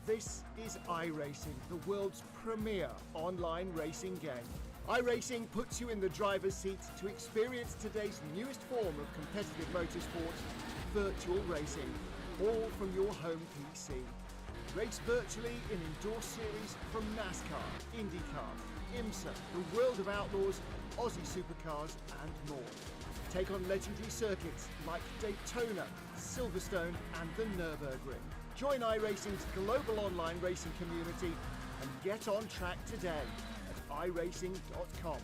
This is iRacing, the world's premier online racing game. iRacing puts you in the driver's seat to experience today's newest form of competitive motorsport, virtual racing, all from your home PC. Race virtually in endorsed series from NASCAR, IndyCar, IMSA, the World of Outlaws, Aussie Supercars and more. Take on legendary circuits like Daytona, Silverstone and the Nürburgring. Join iRacing's global online racing community and get on track today at iracing.com.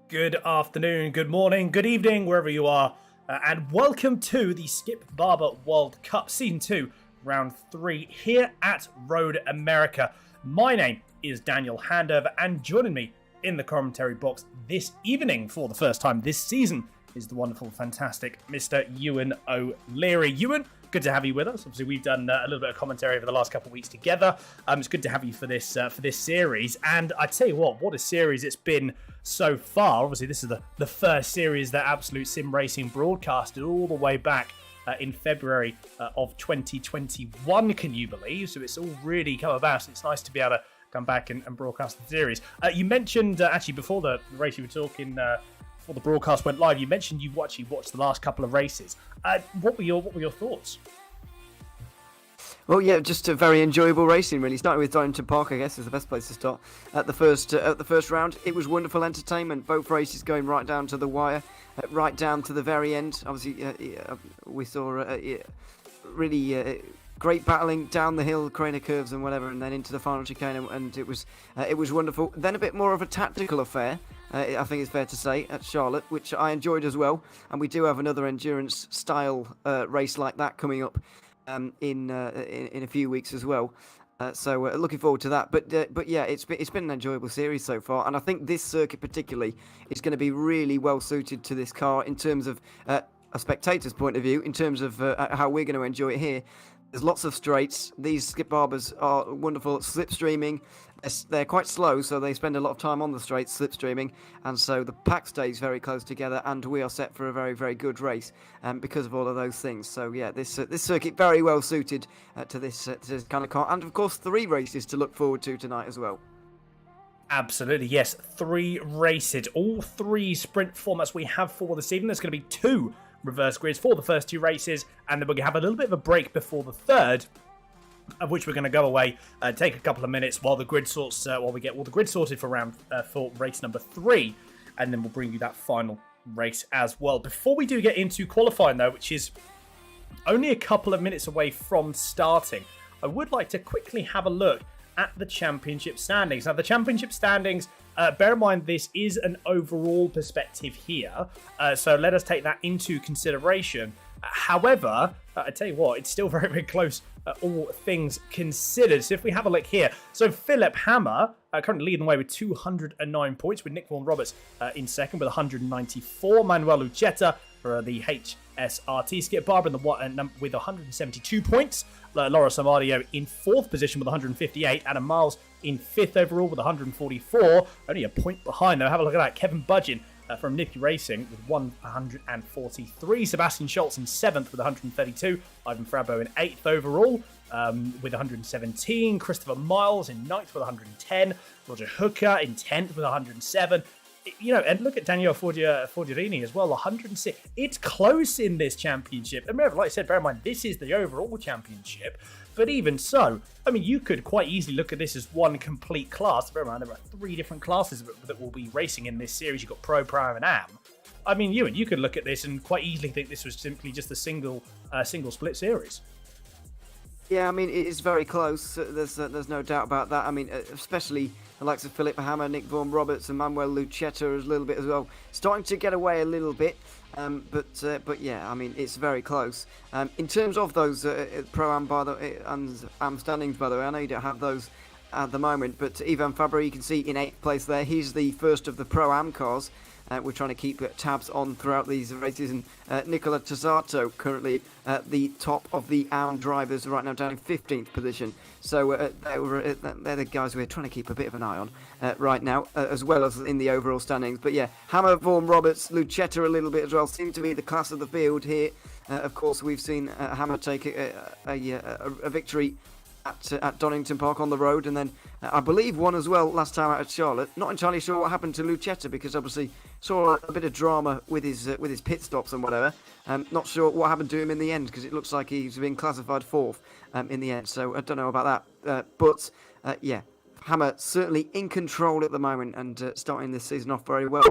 Good afternoon, good morning, good evening, wherever you are, and welcome to the Skip Barber World Cup Season 2, Round 3 here at Road America. My name is Daniel Handover, and joining me in the commentary box this evening for the first time this season is the wonderful, fantastic Mr. Ewan O'Leary. Ewan, good to have you with us. Obviously, we've done a little bit of commentary over the last couple of weeks together. It's good to have you for this series. And I tell you what a series it's been so far. Obviously, this is the first series that Absolute Sim Racing broadcasted all the way back in February of 2021, can you believe? So it's all really come about. It's nice to be able to come back and broadcast the series. You mentioned, actually, before the race you were talking, before the broadcast went live, you mentioned you actually watched the last couple of races. What were your thoughts? Well, yeah, just a very enjoyable racing, really. Starting with Donington Park, I guess, is the best place to start. At the first round, it was wonderful entertainment. Both races going right down to the wire, right down to the very end. Obviously, we saw really great battling down the hill, Craner curves and whatever, and then into the final chicane, and it was wonderful. Then a bit more of a tactical affair, I think it's fair to say, at Charlotte, which I enjoyed as well. And we do have another endurance style race like that coming up in a few weeks as well. So looking forward to that. But yeah, it's been an enjoyable series so far, and I think this circuit particularly is going to be really well suited to this car in terms of a spectator's point of view, in terms of how we're going to enjoy it here. There's lots of straights. These Skip Barbers are wonderful at slipstreaming. They're quite slow, so they spend a lot of time on the straights slipstreaming, and so the pack stays very close together, and we are set for a very, very good race because of all of those things. So yeah, this circuit very well suited to this kind of car, and of course 3 races to look forward to tonight as well. Absolutely, yes. 3 races, all 3 sprint formats we have for this evening. There's going to be 2 reverse grids for the first 2 races, and then we're going to have a little bit of a break before the third, of which we're going to go away, take a couple of minutes while the grid sorts, while we get all the grid sorted for race number 3, and then we'll bring you that final race as well. Before we do get into qualifying, though, which is only a couple of minutes away from starting, I would like to quickly have a look at the championship standings. Now, the championship standings, bear in mind this is an overall perspective here, so let us take that into consideration. However, I tell you what, it's still very, very close, all things considered. So if we have a look here, so Philip Hammer currently leading the way with 209 points, with Nick Vaughan Roberts in second with 194. Manuel Lucetta for the HSRT Skip Barber with 172 points. Laura Samario in 4th position with 158. Adam Miles in 5th overall with 144. Only a point behind, though. Have a look at that. Kevin Budgeon from Iracing with 143. Sebastian Schultz in 7th with 132. Ivan Frabo in 8th overall with 117. Christopher Miles in 9th with 110. Roger Hooker in 10th with 107. And look at Daniel Forgerini as well, 106. It's close in this championship. And like I said, bear in mind, this is the overall championship. But even so, I mean, you could quite easily look at this as one complete class. Bear in mind, there are 3 different classes that will be racing in this series. You've got Pro, Pro, and Am. I mean, you could look at this and quite easily think this was simply just a single split series. Yeah, I mean, it is very close. There's no doubt about that. I mean, especially the likes of Philip Hammer, Nick Vaughan Roberts, and Manuel Lucetta a little bit as well, starting to get away a little bit. But yeah, I mean, it's very close. In terms of those Pro-Am and Am standings, by the way, I know you don't have those at the moment, but Ivan Fabra, you can see in 8th place there. He's the first of the Pro-Am cars. We're trying to keep tabs on throughout these races, and Nicola Tozzato currently at the top of the Am drivers right now, down in 15th position. So they're the guys we're trying to keep a bit of an eye on right now, as well as in the overall standings. But yeah, Hammer, Vaughan, Roberts, Lucetta a little bit as well, seem to be the class of the field here. Of course, we've seen Hammer take a victory at Donington Park on the road, and then I believe one as well last time out at Charlotte. Not entirely sure what happened to Lucetta, because obviously saw a bit of drama with his pit stops and whatever. Not sure what happened to him in the end, because it looks like he's been classified 4th in the end. So I don't know about that. But yeah, Hammer certainly in control at the moment, and starting this season off very well.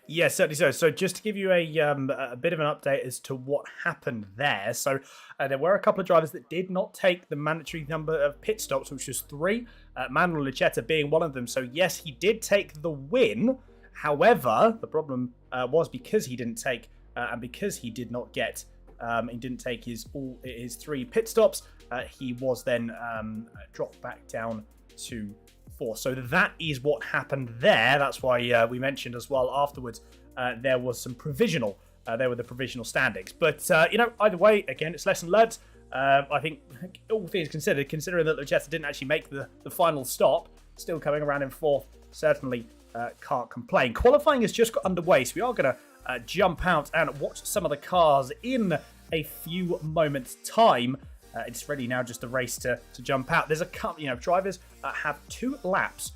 Yeah, certainly so. So just to give you a bit of an update as to what happened there. So there were a couple of drivers that did not take the mandatory number of pit stops, which was 3. Manuel Lucetta being one of them. So yes, he did take the win. However, the problem was because he didn't take and because he did not get, he didn't take his 3 pit stops. He was then dropped back down to 4. So that is what happened there. That's why we mentioned as well afterwards there was some provisional. There were the provisional standings. But, either way, again, it's lesson learned. I think all things considered, considering that Lucetta didn't actually make the final stop, still coming around in 4th, certainly can't complain. Qualifying has just got underway, so we are going to jump out and watch some of the cars in a few moments' time. It's ready now, just a race to jump out. There's a couple, drivers have 2 laps,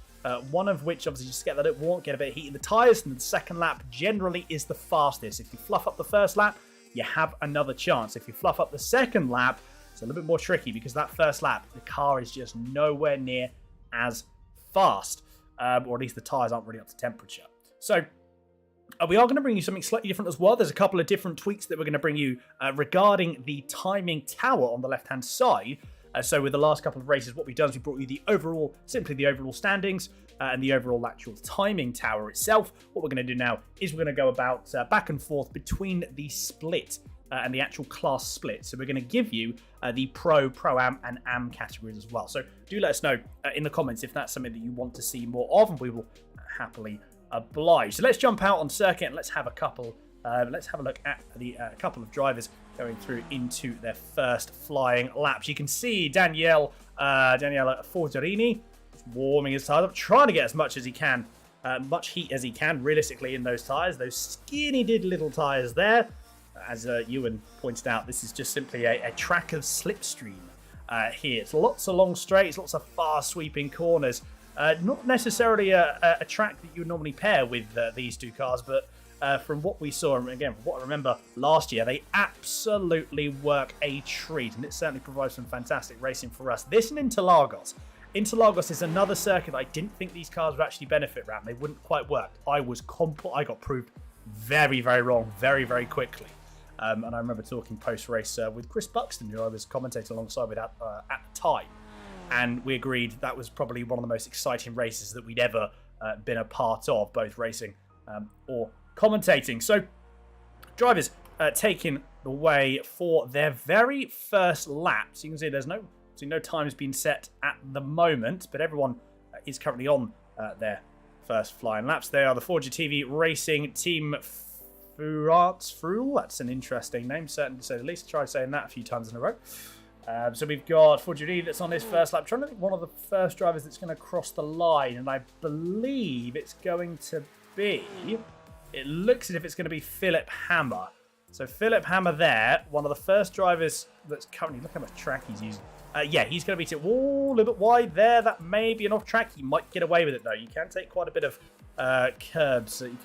one of which obviously just get that it won't get a bit of heat in the tyres, and the second lap generally is the fastest. If you fluff up the first lap, you have another chance. If you fluff up the second lap, it's a little bit more tricky, because that first lap, the car is just nowhere near as fast, or at least the tyres aren't really up to temperature. So we are going to bring you something slightly different as well. There's a couple of different tweaks that we're going to bring you regarding the timing tower on the left-hand side. So with the last couple of races, what we've done is we brought you the overall standings and the overall actual timing tower itself. What we're going to do now is we're going to go about back and forth between the split and the actual class split. So we're going to give you the Pro, Pro-Am, and Am categories as well. So do let us know in the comments if that's something that you want to see more of, and we will happily oblige. So let's jump out on circuit and let's have a couple. Let's have a look at the couple of drivers going through into their first flying laps. You can see Daniele Forgerini warming his tyres up, trying to get as much as he can, much heat as he can, realistically, in those tyres. Those skinny little tyres there. As Ewan pointed out, this is just simply a track of slipstream here. It's lots of long straights, lots of fast sweeping corners. Not necessarily a track that you would normally pair with these 2 cars, but from what we saw, and again, from what I remember last year, they absolutely work a treat, and it certainly provides some fantastic racing for us. This and Interlagos. Interlagos is another circuit that I didn't think these cars would actually benefit around. They wouldn't quite work. I got proved very, very wrong very, very quickly. And I remember talking post-race with Chris Buxton, who I was commentating alongside with at the time. And we agreed that was probably one of the most exciting races that we'd ever been a part of, both racing or commentating. So, drivers taking the way for their very first lap. So you can see there's no time has been set at the moment, but everyone is currently on their first flying laps. They are the Forger TV Racing Team Frul. That's an interesting name, certainly to say the least. Try saying that a few times in a row. So we've got Forger D that's on his first lap. I'm trying to think one of the first drivers that's going to cross the line, and I believe it's going to be... It looks as if it's going to be Philip Hammer. So Philip Hammer there, one of the first drivers that's currently... Look how much track he's using. Yeah, he's going to beat it. Whoa, a little bit wide there. That may be an off track. He might get away with it, though. You can take quite a bit of curbs. So you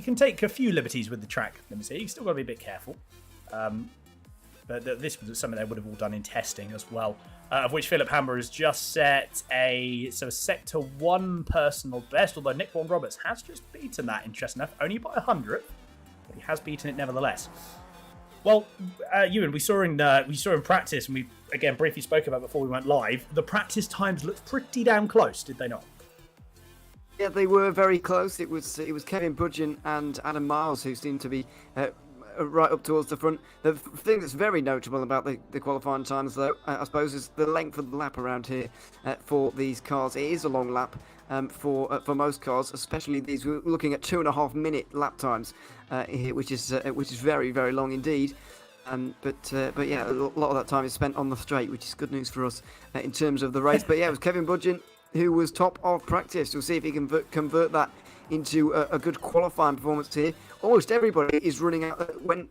can take a few liberties with the track. Let me see. You've still got to be a bit careful. But this was something they would have all done in testing as well. Of which Philip Hammer has just set a Sector 1 personal best, although Nick Vaughan Roberts has just beaten that, interesting enough, only by 100, but he has beaten it nevertheless. Well, Ewan, we saw in practice, and we again briefly spoke about before we went live. The practice times looked pretty damn close, did they not? Yeah, they were very close. It was Kevin Budgeon and Adam Miles who seemed to be right up towards the front. The thing that's very notable about the qualifying times, though, I suppose, is the length of the lap around here for these cars. It is a long lap for most cars, especially these. We're looking at 2.5-minute lap times here, which is very, very long indeed. But yeah, a lot of that time is spent on the straight, which is good news for us in terms of the race. But yeah, it was Kevin Budgeon who was top of practice. We'll see if he can convert that into a good qualifying performance here. Almost everybody is running out when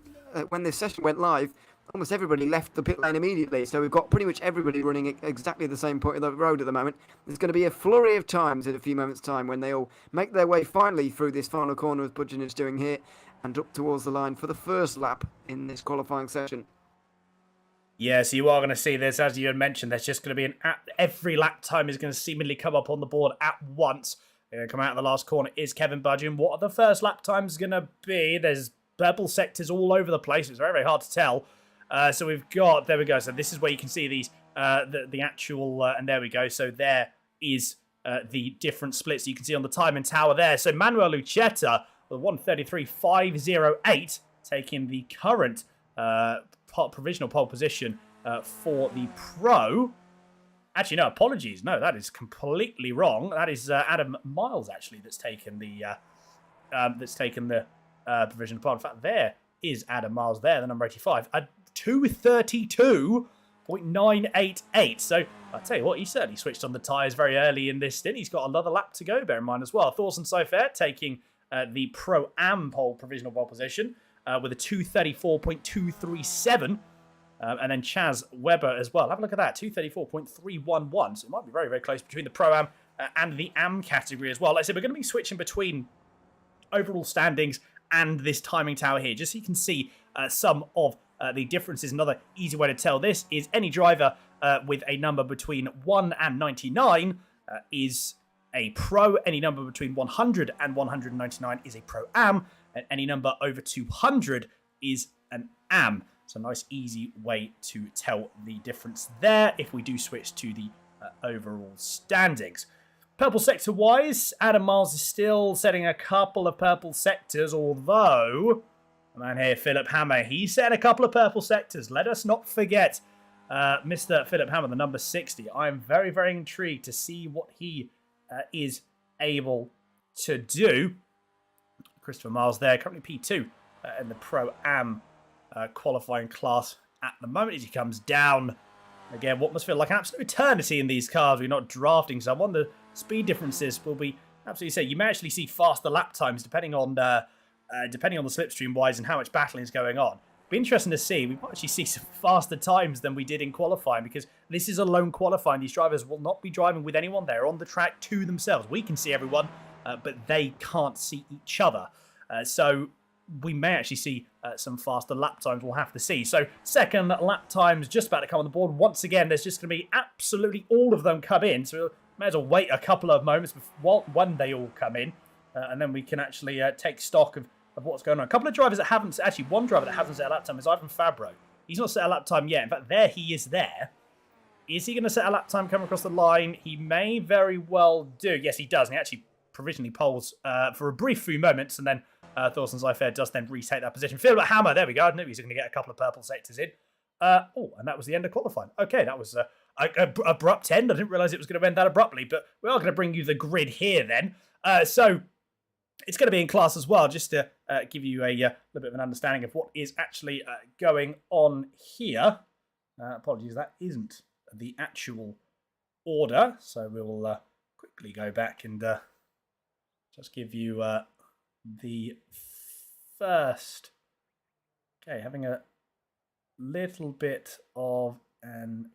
this session went live. Almost everybody left the pit lane immediately, so we've got pretty much everybody running at exactly the same point of the road at the moment. There's going to be a flurry of times in a few moments' time when they all make their way finally through this final corner as Budgeon is doing here and up towards the line for the first lap in this qualifying session. Yes, you are going to see this, as you had mentioned. There's just going to be every lap time is going to seemingly come up on the board at once. Going to come out of the last corner is Kevin Budgeon. What are the first lap times going to be? There's purple sectors all over the place. It's very, very hard to tell. So we've got, there we go. So this is where you can see these, the actual, and there we go. So there is the different splits you can see on the timing tower there. So Manuel Lucetta, with 133.508, taking the current provisional pole position for the Pro. Actually, no, apologies. No, that is completely wrong. That is Adam Miles, actually, that's taken the provisional pole. In fact, there is Adam Miles there, the number 85, at 232.988. So, I'll tell you what, he certainly switched on the tyres very early in this stint. He's got another lap to go, bear in mind as well. Thorsten Seifert taking the Pro-Am pole provisional pole position with a 234.237. And then Chaz Webber as well. Have a look at that, 234.311. So it might be very, very close between the Pro-Am and the Am category as well. Like I said, we're going to be switching between overall standings and this timing tower here, just so you can see some of the differences. Another easy way to tell this is any driver with a number between 1 and 99 is a Pro. Any number between 100 and 199 is a Pro-Am. And any number over 200 is an Am. So a nice, easy way to tell the difference there if we do switch to the overall standings. Purple sector-wise, Adam Miles is still setting a couple of purple sectors, although the man here, Philip Hammer, he set a couple of purple sectors. Let us not forget Mr. Philip Hammer, the number 60. I am very, very intrigued to see what he is able to do. Christopher Miles there, currently P2 in the Pro-Am qualifying class at the moment as he comes down. Again, what must feel like an absolute eternity in these cars. We're not drafting someone. The speed differences will be absolutely insane. You may actually see faster lap times depending on the slipstream wise and how much battling is going on. It'll be interesting to see. We might actually see some faster times than we did in qualifying, because this is a lone qualifying. These drivers will not be driving with anyone. They're on the track to themselves. We can see everyone, but they can't see each other. So we may actually see some faster lap times. We'll have to see. So second lap times just about to come on the board. Once again, there's just going to be absolutely all of them come in. So we may as well wait a couple of moments before when they all come in. And then we can actually take stock of what's going on. A couple of drivers that haven't... Actually, one driver that hasn't set a lap time is Ivan Fabro. He's not set a lap time yet. In fact, there he is there. Is he going to set a lap time coming across the line? He may very well do. Yes, he does. And he actually provisionally poles for a brief few moments. And then Thorsten Seifert does then retake that position. Philip Hammer, there we go. I knew he was going to get a couple of purple sectors in. And that was the end of qualifying. Okay, that was an abrupt end. I didn't realise it was going to end that abruptly. But we are going to bring you the grid here then. So... it's going to be in class as well, just to give you a little bit of an understanding of what is actually going on here. Apologies, that isn't the actual order. So we'll quickly go back and just give you the first. Okay, having a little bit of an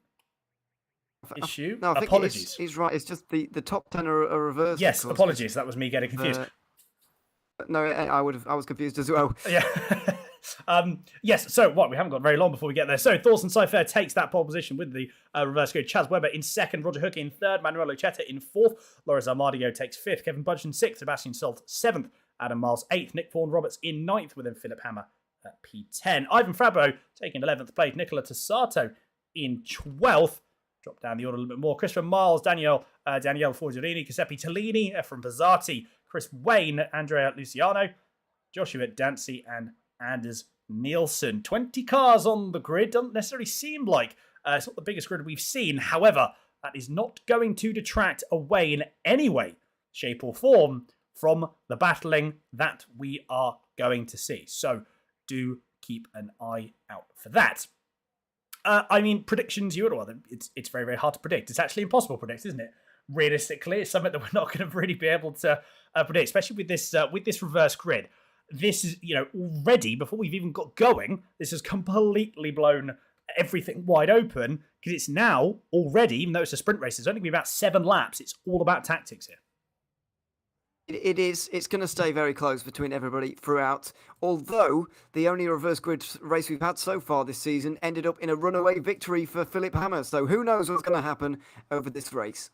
issue. No, I think apologies. He's right. It's just the top 10 are reversed. Yes, apologies. That was me getting confused. No, I was confused as well. Yeah. Yes, so what? We haven't got very long before we get there. So Thorsten Seifert takes that pole position with the reverse grid. Chaz Webber in second, Roger Hook in third, Manuel Lucchetta in fourth, Loris Armadio takes fifth, Kevin Budge in sixth, Sebastian Salt seventh, Adam Miles eighth, Nick Vaughan Roberts in ninth, with then Philip Hammer at P10. Ivan Fabro taking 11th place, Nicola Tossato in 12th. Drop down the order a little bit more. Christopher Miles, Danielle Forgerini, Giuseppe Tellini, Efren Bazzati, Chris Wayne, Andrea Luciano, Joshua Dancy, and Anders Nielsen. 20 cars on the grid. Doesn't necessarily seem like it's not the biggest grid we've seen. However, that is not going to detract away in any way, shape, or form from the battling that we are going to see. So do keep an eye out for that. Predictions, it's very, very hard to predict. It's actually impossible to predict, isn't it? Realistically, it's something that we're not going to really be able to predict, especially with this reverse grid. This is, already, before we've even got going, this has completely blown everything wide open, because it's now already, even though it's a sprint race, it's only going to be about 7 laps. It's all about tactics here. It is. It's going to stay very close between everybody throughout. Although the only reverse grid race we've had so far this season ended up in a runaway victory for Philip Hammer. So who knows what's going to happen over this race.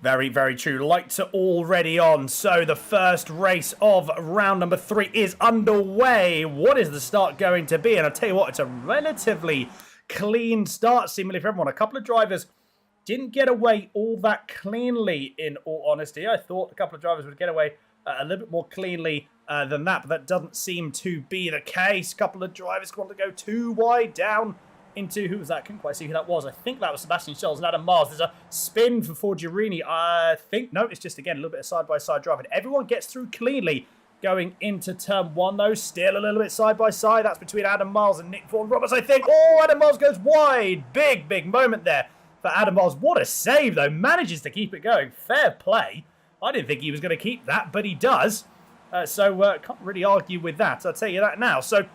Very, very true. Lights are already on. So the first race of round number 3 is underway. What is the start going to be? And I'll tell you what, it's a relatively clean start, seemingly, for everyone. A couple of drivers didn't get away all that cleanly, in all honesty. I thought a couple of drivers would get away a little bit more cleanly than that, but that doesn't seem to be the case. A couple of drivers want to go too wide down into... Who was that? Couldn't quite see who that was. I think that was Sebastian Scholes and Adam Mars. There's a spin for Forgerini. I think... No, it's just, again, a little bit of side-by-side driving. Everyone gets through cleanly going into turn 1, though. Still a little bit side-by-side. That's between Adam Miles and Nick Vaughan Roberts, I think. Oh, Adam Miles goes wide. Big, big moment there for Adam Miles. What a save, though. Manages to keep it going. Fair play. I didn't think he was going to keep that, but he does. So can't really argue with that. I'll tell you that now. So,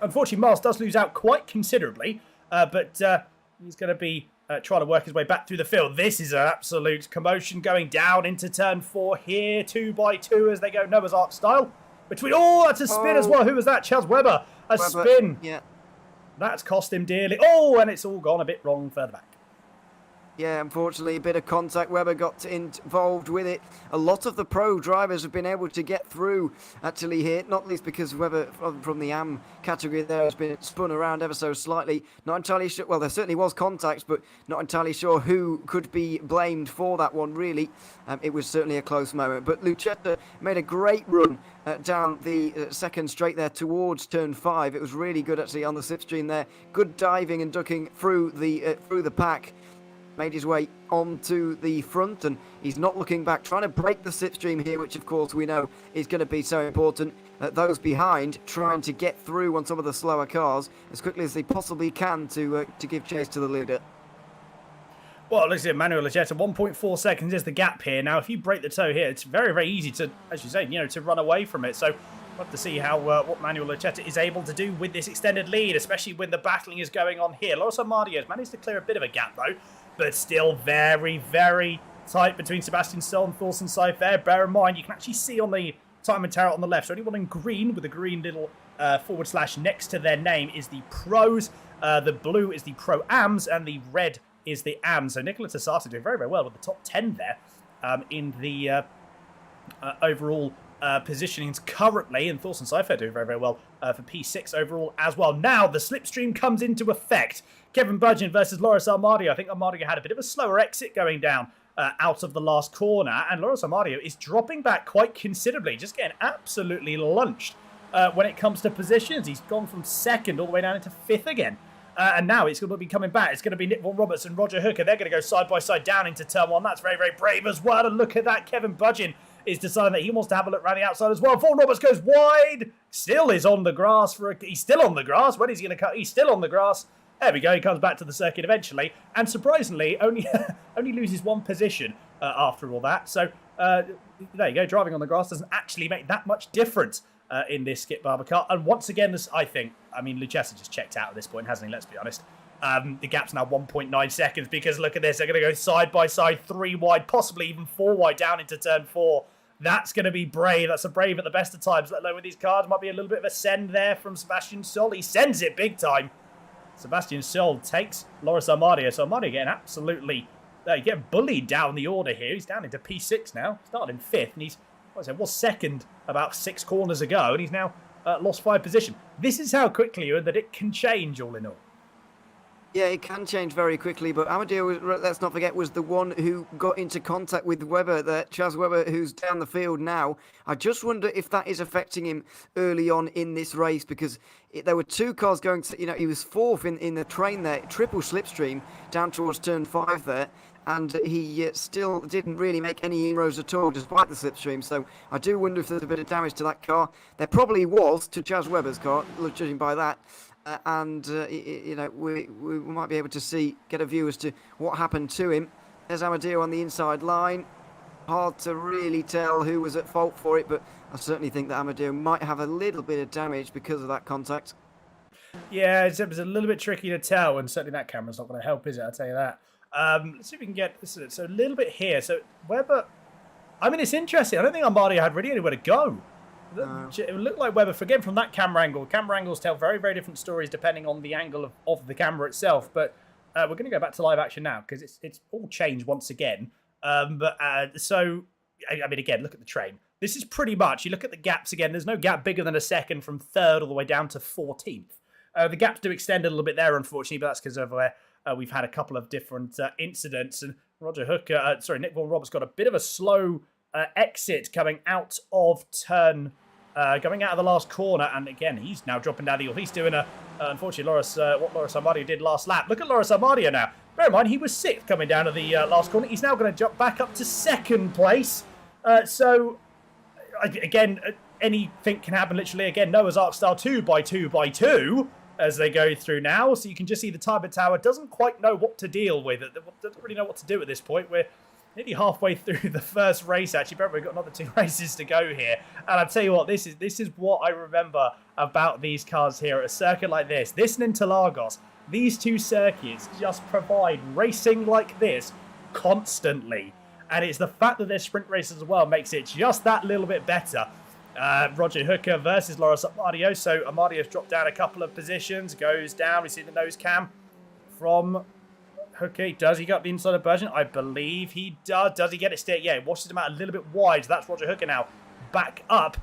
unfortunately, Miles does lose out quite considerably, but he's going to be trying to work his way back through the field. This is an absolute commotion going down into turn 4 here, 2 by 2 as they go Noah's Ark style. Between... Oh, that's a spin as well. Who was that? Chaz Webber. Spin. Yeah. That's cost him dearly. Oh, and it's all gone a bit wrong further back. Yeah, unfortunately, a bit of contact. Webber got involved with it. A lot of the pro drivers have been able to get through, actually, here. Not least because Webber, from the AM category there, has been spun around ever so slightly. Not entirely sure... Well, there certainly was contact, but not entirely sure who could be blamed for that one, really. It was certainly a close moment. But Lucchetta made a great run down the second straight there towards turn 5. It was really good, actually, on the slipstream there. Good diving and ducking through the pack. Made his way onto the front, and he's not looking back, trying to break the slipstream here, which of course we know is going to be so important. Those behind trying to get through on some of the slower cars as quickly as they possibly can to give chase to the leader. Well, listen, Manuel Lucchetta, 1.4 seconds is the gap here. Now, if you break the toe here, it's very, very easy to, as you say, to run away from it. So we'll have to see how what Manuel Lucchetta is able to do with this extended lead, especially when the battling is going on here. Loris Armadio has managed to clear a bit of a gap, though, but still very, very tight between Sebastian Stoll and Thorsten Seif there. Bear in mind, you can actually see on the time and turret on the left. So anyone in green with a green little / next to their name is the pros. The blue is the pro-ams, and the red is the AMs. So Nicola Tassata doing very, very well with the top 10 there in the overall positionings currently, and Thorsten Seifert doing very, very well for P6 overall as well. Now the slipstream comes into effect. Kevin Budgeon versus Loris Armadio. I think Armadio had a bit of a slower exit going down out of the last corner, and Loris Armadio is dropping back quite considerably, just getting absolutely lunched when it comes to positions. He's gone from second all the way down into fifth again. And now it's going to be coming back. It's going to be Nick Vaughan Roberts and Roger Hooker. They're going to go side by side down into turn one. That's very, very brave as well. And look at that. Kevin Budgeon is deciding that he wants to have a look around the outside as well. Vaughan Roberts goes wide. Still is on the grass. He's still on the grass. When is he going to cut? He's still on the grass. There we go. He comes back to the circuit eventually. And surprisingly, only loses one position after all that. So there you go. Driving on the grass doesn't actually make that much difference in this Skip Barber car. And once again, Lucchesi just checked out at this point, hasn't he? Let's be honest. The gap's now 1.9 seconds because look at this. They're going to go side by side, 3 wide, possibly even 4 wide down into turn 4. That's going to be brave. That's a brave at the best of times, let alone with these cars. Might be a little bit of a send there from Sebastian Stoll. He sends it big time. Sebastian Stoll takes Loris Armadio. So Armadio getting absolutely getting bullied down the order here. He's down into P6 now. Started in 5th, and he's was second about 6 corners ago, and he's now lost 5 position. This is how quickly that it can change all in all. Yeah, it can change very quickly, but Armadio, let's not forget, was the one who got into contact with Webber, Chaz Webber, who's down the field now. I just wonder if that is affecting him early on in this race, because there were 2 cars going to, he was 4th in the train there, triple slipstream down towards turn 5 there, and he still didn't really make any inroads at all, despite the slipstream. So I do wonder if there's a bit of damage to that car. There probably was to Chaz Webber's car, judging by that. We might be able to get a view as to what happened to him. There's Armadio on the inside line. Hard to really tell who was at fault for it, but I certainly think that Armadio might have a little bit of damage because of that contact. Yeah, it was a little bit tricky to tell, and certainly that camera's not going to help, is it? I'll tell you that. Let's see if we can get this. So a little bit here. So Webber, it's interesting. I don't think Armadio had really anywhere to go. It looked like Webber, again, from that camera angle. Camera angles tell very, very different stories depending on the angle of the camera itself. But we're going to go back to live action now because it's all changed once again. Again, look at the train. This is pretty much, you look at the gaps again, there's no gap bigger than a second from 3rd all the way down to 14th. The gaps do extend a little bit there, unfortunately, but that's because of where we've had a couple of different incidents. And Nick Vaughan Roberts got a bit of a slow exit coming out of going out of the last corner, and again he's now dropping down the hill. He's doing unfortunately what Loris Armadio did last lap. Look at Loris Armadio now. Bear in mind he was 6th coming down to the last corner. He's now going to jump back up to 2nd place. Anything can happen literally. Again, Noah's Ark style 2 by 2 by 2 as they go through now. So you can just see the Tiber Tower doesn't quite know what to deal with. It doesn't really know what to do at this point. We're nearly halfway through the first race, actually. But we've got another 2 races to go here. And I'll tell you what, this is what I remember about these cars here at a circuit like this. This and Interlagos, these 2 circuits just provide racing like this constantly. And it's the fact that they're sprint races as well makes it just that little bit better. Roger Hooker versus Loris Armadio. So Armadio's dropped down a couple of positions, goes down. We see the nose cam from Hooker. Does he get the inside of Budgeon? I believe he does. Does he get it steered? Yeah, it washes him out a little bit wide. So that's Roger Hooker now back up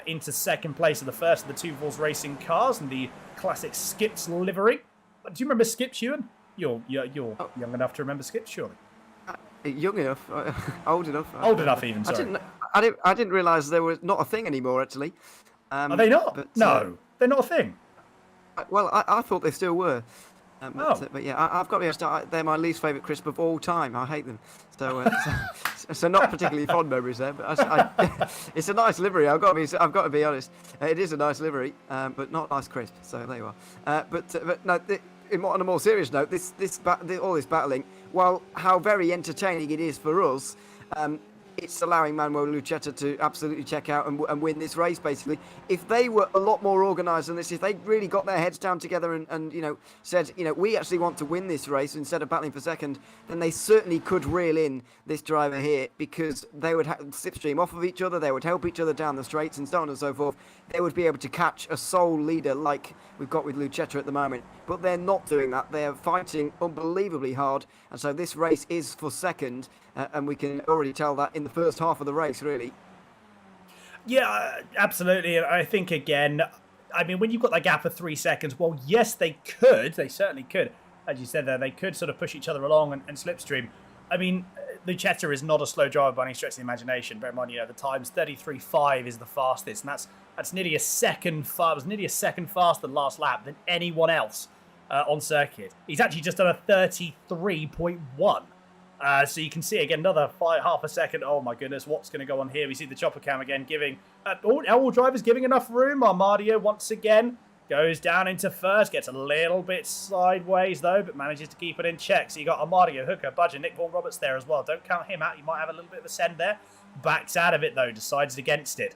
into 2nd place of the first of the 2 Vols Racing cars and the classic Skips livery. Do you remember Skips, Ewan? You're young enough to remember Skips, surely. Young enough, old enough. Old enough, even. Sorry. I didn't realise they were not a thing anymore. Actually, are they not? But, no, they're not a thing. Well, I thought they still were. But yeah, I've got to be honest. They're my least favourite crisp of all time. I hate them. So not particularly fond memories there. But it's a nice livery. I've got to be honest. It is a nice livery, but not nice crisp. So there you are. But no. On a more serious note, all this battling, while how very entertaining it is for us, it's allowing Manuel Lucchetta to absolutely check out and win this race, basically. If they were a lot more organised than this, if they really got their heads down together and said, we actually want to win this race instead of battling for second, then they certainly could reel in this driver here, because they would slipstream off of each other, they would help each other down the straights and so on and so forth. They would be able to catch a sole leader like we've got with Lucchetta at the moment. But they're not doing that. They're fighting unbelievably hard. And so this race is for second. And we can already tell that in the first half of the race, really. Yeah, absolutely. And I think, again, when you've got that gap of 3 seconds, well, yes, they could. They certainly could. As you said there, they could sort of push each other along and slipstream. Lucchetta is not a slow driver by any stretch of the imagination. Bear in mind, the time's 33.5 is the fastest, and that's nearly a second fast. It was nearly a second faster last lap than anyone else on circuit. He's actually just done a 33.1. So you can see again another half a second. Oh my goodness, what's going to go on here? We see the chopper cam again giving all drivers giving enough room. Armadio once again goes down into first, gets a little bit sideways though, but manages to keep it in check. So you got Armadio, Hooker, Budge, Nick Vaughan-Roberts there as well. Don't count him out. He might have a little bit of a send there. Backs out of it though, decides against it.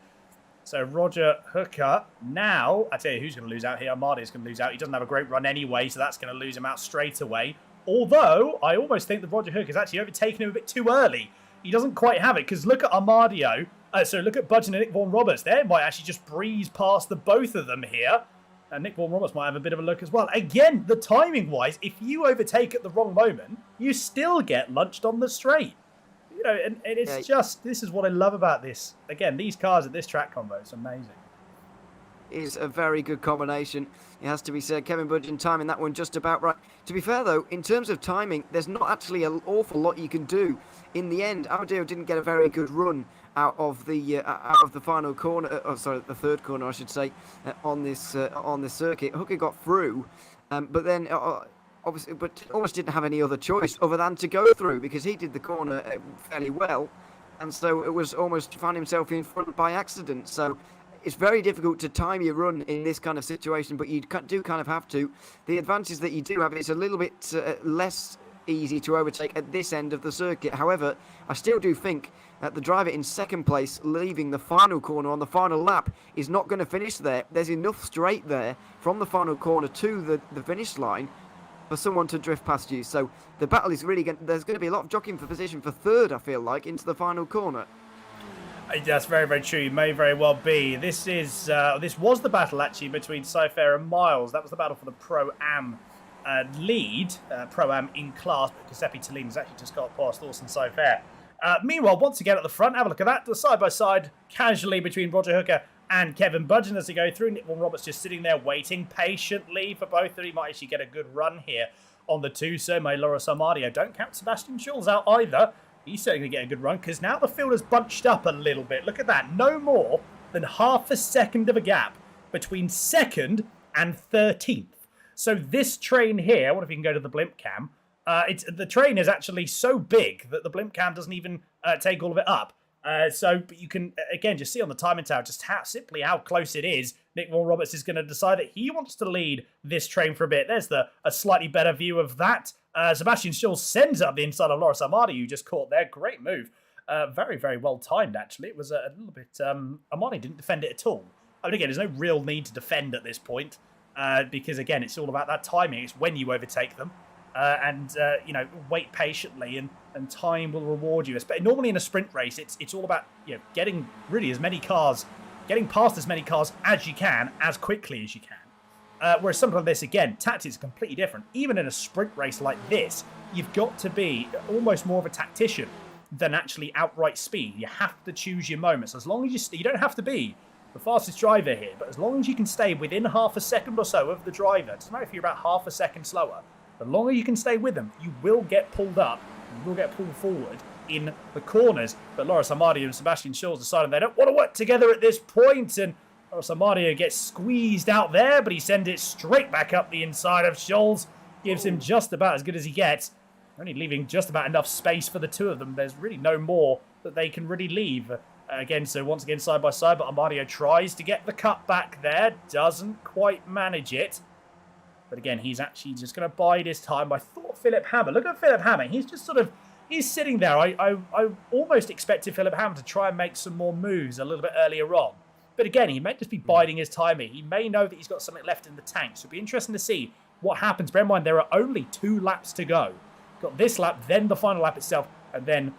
So Roger Hooker, now, I tell you who's going to lose out here. Armadio's going to lose out. He doesn't have a great run anyway, so that's going to lose him out straight away. Although, I almost think that Roger Hooker's actually overtaken him a bit too early. He doesn't quite have it, because look at Armadio. Look at Budge and Nick Vaughan-Roberts. They might actually just breeze past the both of them here. And Nick Vaughan-Roberts might have a bit of a look as well. Again, the timing-wise, if you overtake at the wrong moment, you still get lunched on the straight. And it's just, this is what I love about this. Again, these cars at this track combo, it's amazing. Is a very good combination, it has to be said. Kevin Budge in timing that one just about right. To be fair though, in terms of timing, there's not actually an awful lot you can do. In the end, Amadeo didn't get a very good run out of the final corner, the third corner I should say, on this circuit. Hooker got through, but then obviously, but almost didn't have any other choice other than to go through, because he did the corner fairly well, and so it was almost found himself in front by accident. So it's very difficult to time your run in this kind of situation, but you do kind of have to. The advantage that you do have is a little bit less easy to overtake at this end of the circuit. However, I still do think that the driver in second place, leaving the final corner on the final lap, is not going to finish there. There's enough straight there from the final corner to the finish line for someone to drift past you. So the battle is really there's going to be a lot of jockeying for position for third, I feel like, into the final corner. That's very, very true. May very well be. This was the battle actually between Cyfair and Miles. That was the battle for the Pro-Am lead, Pro-Am in class, but Giuseppe Tellini has actually just got past Orson Cyfair. Meanwhile, once again at the front, have a look at that. The side-by-side casually between Roger Hooker and Kevin Budge as they go through. Nick Vaughan-Roberts just sitting there waiting patiently for both of them. He might actually get a good run here on the two. So may Loris Armadio. Don't count Sebastian Schulz out either. He's certainly going to get a good run, because now the field has bunched up a little bit. Look at that. No more than half a second of a gap between second and 13th. So this train here, I wonder if you can go to the blimp cam. The train is actually so big that the blimp cam doesn't even take all of it up. But you can, again, just see on the timing tower just simply how close it is. Nick Vaughan-Roberts is going to decide that he wants to lead this train for a bit. There's a slightly better view of that. Sebastian Schulz sends up the inside of Loris Armadio, who just caught there. Great move. Very, very well timed, actually. It was a little bit... Armadio didn't defend it at all. Again, there's no real need to defend at this point, because, again, it's all about that timing. It's when you overtake them. Wait patiently, and time will reward you. But normally in a sprint race, it's all about getting past as many cars as you can, as quickly as you can. Whereas something like this, again, tactics are completely different. Even in a sprint race like this, you've got to be almost more of a tactician than actually outright speed. You have to choose your moments. As long as you don't have to be the fastest driver here, but as long as you can stay within half a second or so of the driver, it doesn't matter if you're about half a second slower, the longer you can stay with them, you will get pulled up, you will get pulled forward in the corners. But Loris Armadio and Sebastian Schulz decided they don't want to work together at this point, and Loris Armadio gets squeezed out there, but he sends it straight back up the inside of Schulz, gives him just about as good as he gets, only leaving just about enough space for the two of them. There's really no more that they can really leave. So once again, side by side, but Armadio tries to get the cut back there, doesn't quite manage it. But again, he's actually just going to bide his time. I thought Philip Hammer, look at Philip Hammer, he's he's sitting there. I almost expected Philip Ham to try and make some more moves a little bit earlier on. But again, he may just be biding his time here. He may know that he's got something left in the tank. So it'll be interesting to see what happens. Bear in mind, there are only 2 laps to go. Got this lap, then the final lap itself, and then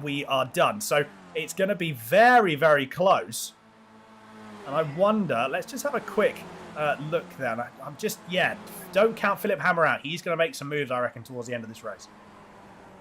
we are done. So it's going to be very, very close. And I wonder, let's just have a quick look then. I'm just, don't count Philip Hammer out. He's going to make some moves, I reckon, towards the end of this race.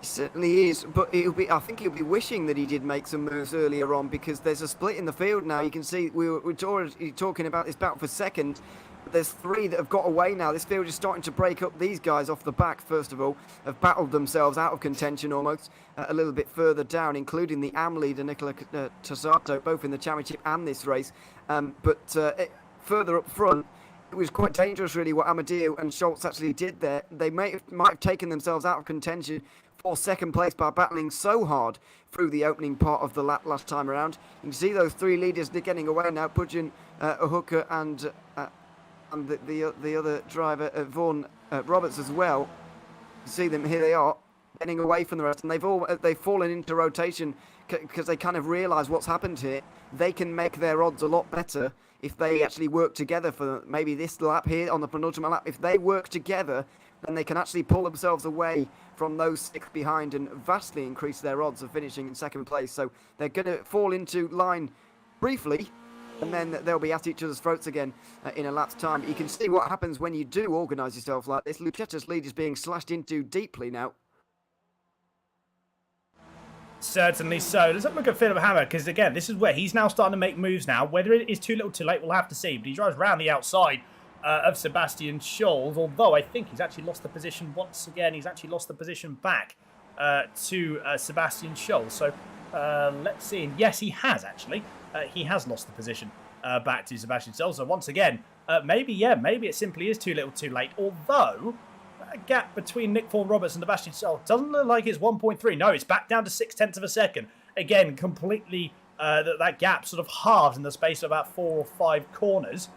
He certainly is, but I think he'll be wishing that he did make some moves earlier on, because there's a split in the field now. You can see we're already talking about this battle for second. But there's 3 that have got away now. This field is starting to break up. These guys off the back, first of all, have battled themselves out of contention almost a little bit further down, including the AM leader, Nicola Tosato, both in the championship and this race. But further up front, it was quite dangerous, really, what Amadeo and Schultz actually did there. They might have taken themselves out of contention for second place by battling so hard through the opening part of the lap last time around. You can see those 3 leaders, they're getting away now. Budgeon, Hooker and the other driver, Vaughan Roberts as well. You see them, here they are, getting away from the rest. And they've fallen into rotation because they kind of realise what's happened here. They can make their odds a lot better if they actually work together for maybe this lap here on the penultimate lap. If they work together, then they can actually pull themselves away from those 6 behind and vastly increase their odds of finishing in second place. So they're going to fall into line briefly, and then they'll be at each other's throats again in a lap's time. You can see what happens when you do organise yourself like this. Lucetta's lead is being slashed into deeply now. Certainly so. Let's have a look at Philip Hammer, because again, this is where he's now starting to make moves now. Whether it is too little too late, we'll have to see. But he drives around the outside of Sebastian Scholl, although I think he's actually lost the position once again. He's actually lost the position back to Sebastian Scholl. So let's see. And yes, he has actually. He has lost the position back to Sebastian Scholl. So once again, maybe it simply is too little too late. Although that gap between Nick Vaughan Roberts and Sebastian Scholl doesn't look like it's 1.3. No, it's back down to 0.6 of a second. Again, completely that gap sort of halves in the space of about 4 or 5 corners.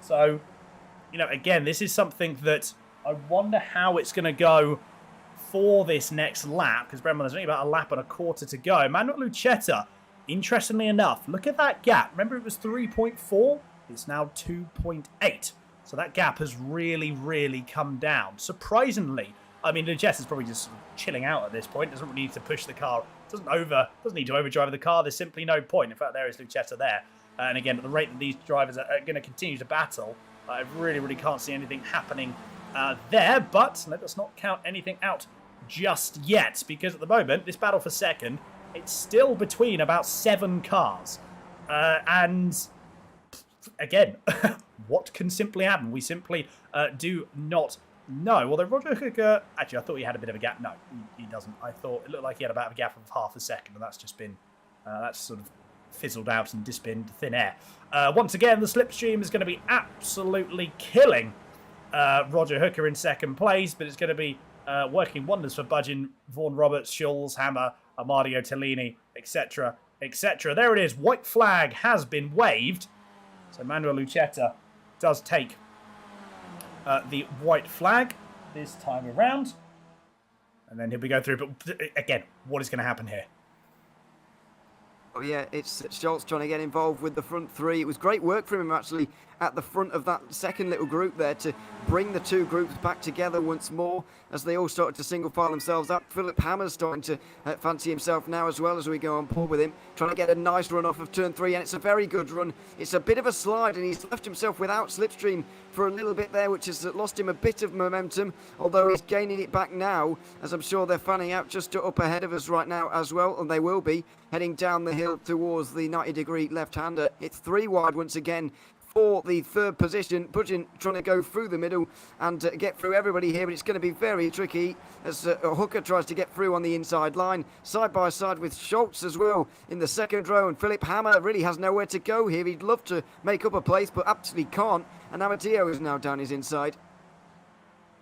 So, again, this is something that I wonder how it's going to go for this next lap, because remember, there's only about a lap and a quarter to go. Manuel Lucetta, interestingly enough, look at that gap. Remember, it was 3.4. It's now 2.8. So that gap has really, really come down. Surprisingly, I mean, Lucetta's probably just sort of chilling out at this point. Doesn't really need to push the car. Doesn't need to overdrive the car. There's simply no point. In fact, there is Lucetta there. And again, at the rate that these drivers are going to continue to battle, I really, really can't see anything happening there. But let us not count anything out just yet, because at the moment, this battle for second, it's still between about 7 cars. And again, what can simply happen? We simply do not know. Although Roger Hooker, actually, I thought he had a bit of a gap. No, he doesn't. I thought it looked like he had about a gap of half a second, and that's just been, that's sort of fizzled out and disappeared into thin air. Once again, the slipstream is going to be absolutely killing Roger Hooker in second place, but it's going to be working wonders for Budgeon, Vaughan Roberts, Schulz, Hammer, Amadio Tellini, etc., etc. There it is. White flag has been waved. So Manuel Lucetta does take the white flag this time around. And then he'll be going through. But again, what is going to happen here? Oh yeah, it's Schultz trying to get involved with the front 3. It was great work from him actually at the front of that second little group there to bring the 2 groups back together once more as they all started to single file themselves up. Philip Hammer's starting to fancy himself now as well as we go on board with him, trying to get a nice run off of turn 3, and it's a very good run. It's a bit of a slide and he's left himself without slipstream for a little bit there, which has lost him a bit of momentum, although he's gaining it back now, as I'm sure they're fanning out just up ahead of us right now as well, and they will be heading down the hill towards the 90-degree left-hander. It's 3 wide once again for the 3rd position. Budgeon trying to go through the middle and get through everybody here, but it's going to be very tricky as Hooker tries to get through on the inside line, side by side with Schultz as well in the second row, and Philip Hammer really has nowhere to go here. He'd love to make up a place, but absolutely can't, and Amadeo is now down his inside.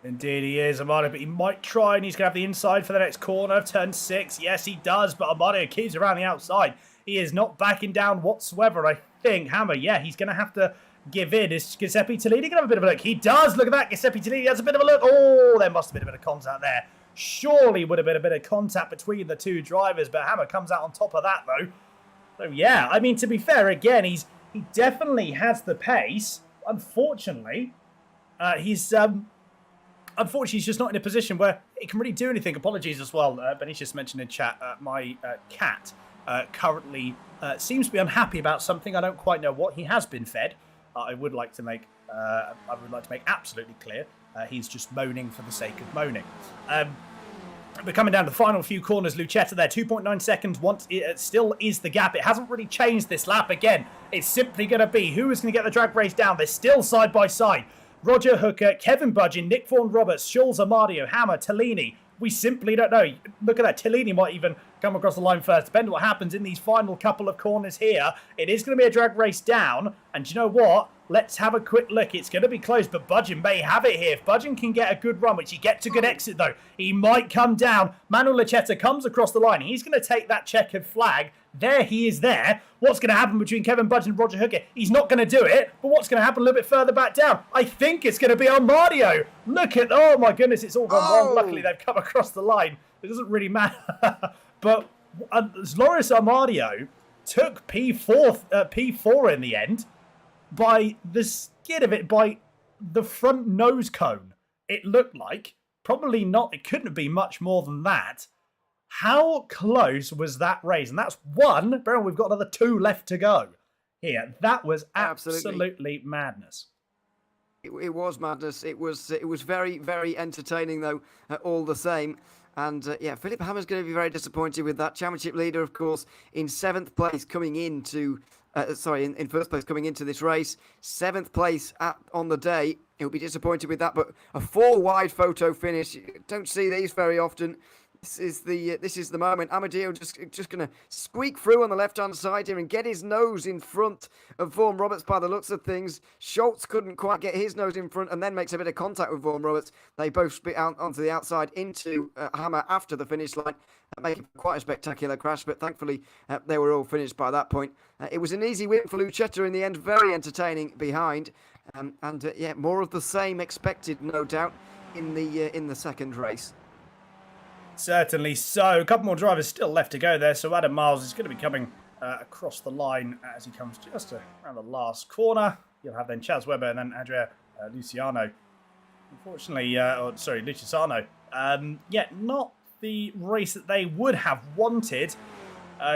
Indeed he is, Amadio, but he might try, and he's going to have the inside for the next corner of turn 6. Yes, he does, but Amadio keeps around the outside. He is not backing down whatsoever. I think Hammer, yeah, he's going to have to give in. Is Giuseppe Tellini going to have a bit of a look? He does. Look at that. Giuseppe Tellini has a bit of a look. Oh, there must have been a bit of contact there Surely would have been a bit of contact between the two drivers, but Hammer comes out on top of that, though. So, yeah, I mean, to be fair, again, he definitely has the pace. Unfortunately, he's just not in a position where he can really do anything. Apologies as well. Benicius mentioned in chat, my cat currently seems to be unhappy about something. I don't quite know what. He has been fed. I would like to make absolutely clear he's just moaning for the sake of moaning. We're coming down to the final few corners. Lucetta there, 2.9 seconds. Once it still is the gap. It hasn't really changed this lap again. It's simply going to be who is going to get the drag race down. They're still side by side. Roger Hooker, Kevin Budgeon, Nick Vaughan Roberts, Schulz Amadio, Hammer, Tellini. We simply don't know. Look at that. Tellini might even come across the line first. Depending on what happens in these final couple of corners here. It is going to be a drag race down. And do you know what? Let's have a quick look. It's going to be close, but Budgeon may have it here. If Budgeon can get a good run, which he gets a good exit, though, he might come down. Manuel Lucetta comes across the line. He's going to take that checkered flag. There he is there. What's going to happen between Kevin Budgeon and Roger Hooker? He's not going to do it, but what's going to happen a little bit further back down? I think it's going to be Armadio. Look at, oh my goodness, it's all gone wrong. Luckily, they've come across the line. It doesn't really matter. But Loris Armadio took P4 in the end by the skin of it, by the front nose cone. It looked like. Probably not. It couldn't have been much more than that. How close was that race? And that's one. Bear in mind, we've got another 2 left to go here. That was absolutely madness. It was madness. It was very, very entertaining, though, all the same. And, yeah, Philip Hammer's going to be very disappointed with that. Championship leader, of course, in 7th place coming into... in first place coming into this race. 7th place on the day. He'll be disappointed with that, but a 4-wide photo finish. Don't see these very often. This is the moment. Amadio just going to squeak through on the left-hand side here and get his nose in front of Vaughan Roberts by the looks of things. Schultz couldn't quite get his nose in front and then makes a bit of contact with Vaughan Roberts. They both spit out onto the outside into Hammer after the finish line, making quite a spectacular crash, but thankfully they were all finished by that point. It was an easy win for Lucetta in the end, very entertaining behind, and yeah, more of the same expected, no doubt, in the second race. Certainly so. A couple more drivers still left to go there. So Adam Miles is going to be coming across the line as he comes just around the last corner. You'll have then Chaz Webber and then Andrea Luciano. Unfortunately, Luciano. Yeah, not the race that they would have wanted.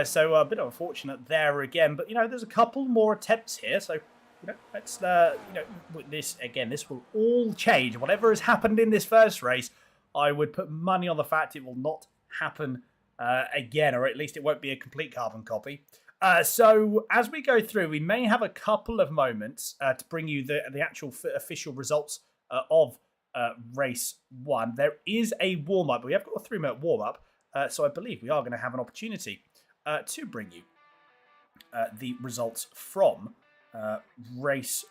So a bit unfortunate there again. But, there's a couple more attempts here. So, let's, this will all change. Whatever has happened in this first race, I would put money on the fact it will not happen again, or at least it won't be a complete carbon copy. So as we go through, we may have a couple of moments to bring you the actual official results of race 1. There is a warm-up. We have got a 3-minute warm-up, so I believe we are going to have an opportunity to bring you the results from race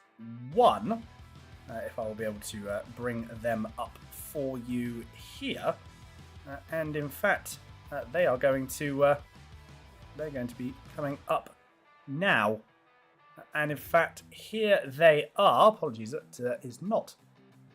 1. If I will be able to bring them up for you here, and in fact, they're going to be coming up now, and in fact, here they are. Apologies, that is not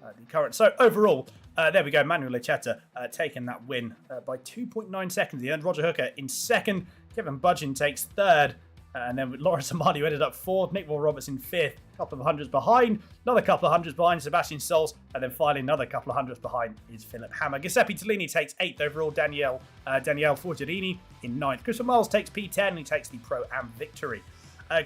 the current. So overall, there we go. Manuel Lucetta taking that win by 2.9 seconds. He earned Roger Hooker in second. Kevin Budgeon takes third. And then Loris Amadio ended up 4th. Nick Vaughan Roberts in 5th. A couple of hundreds behind. Another couple of hundreds behind Sebastian Sols. And then finally another couple of hundreds behind is Philip Hammer. Giuseppe Tellini takes 8th overall. Danielle Forgerini in 9th. Christopher Miles takes P10 and he takes the Pro-Am victory.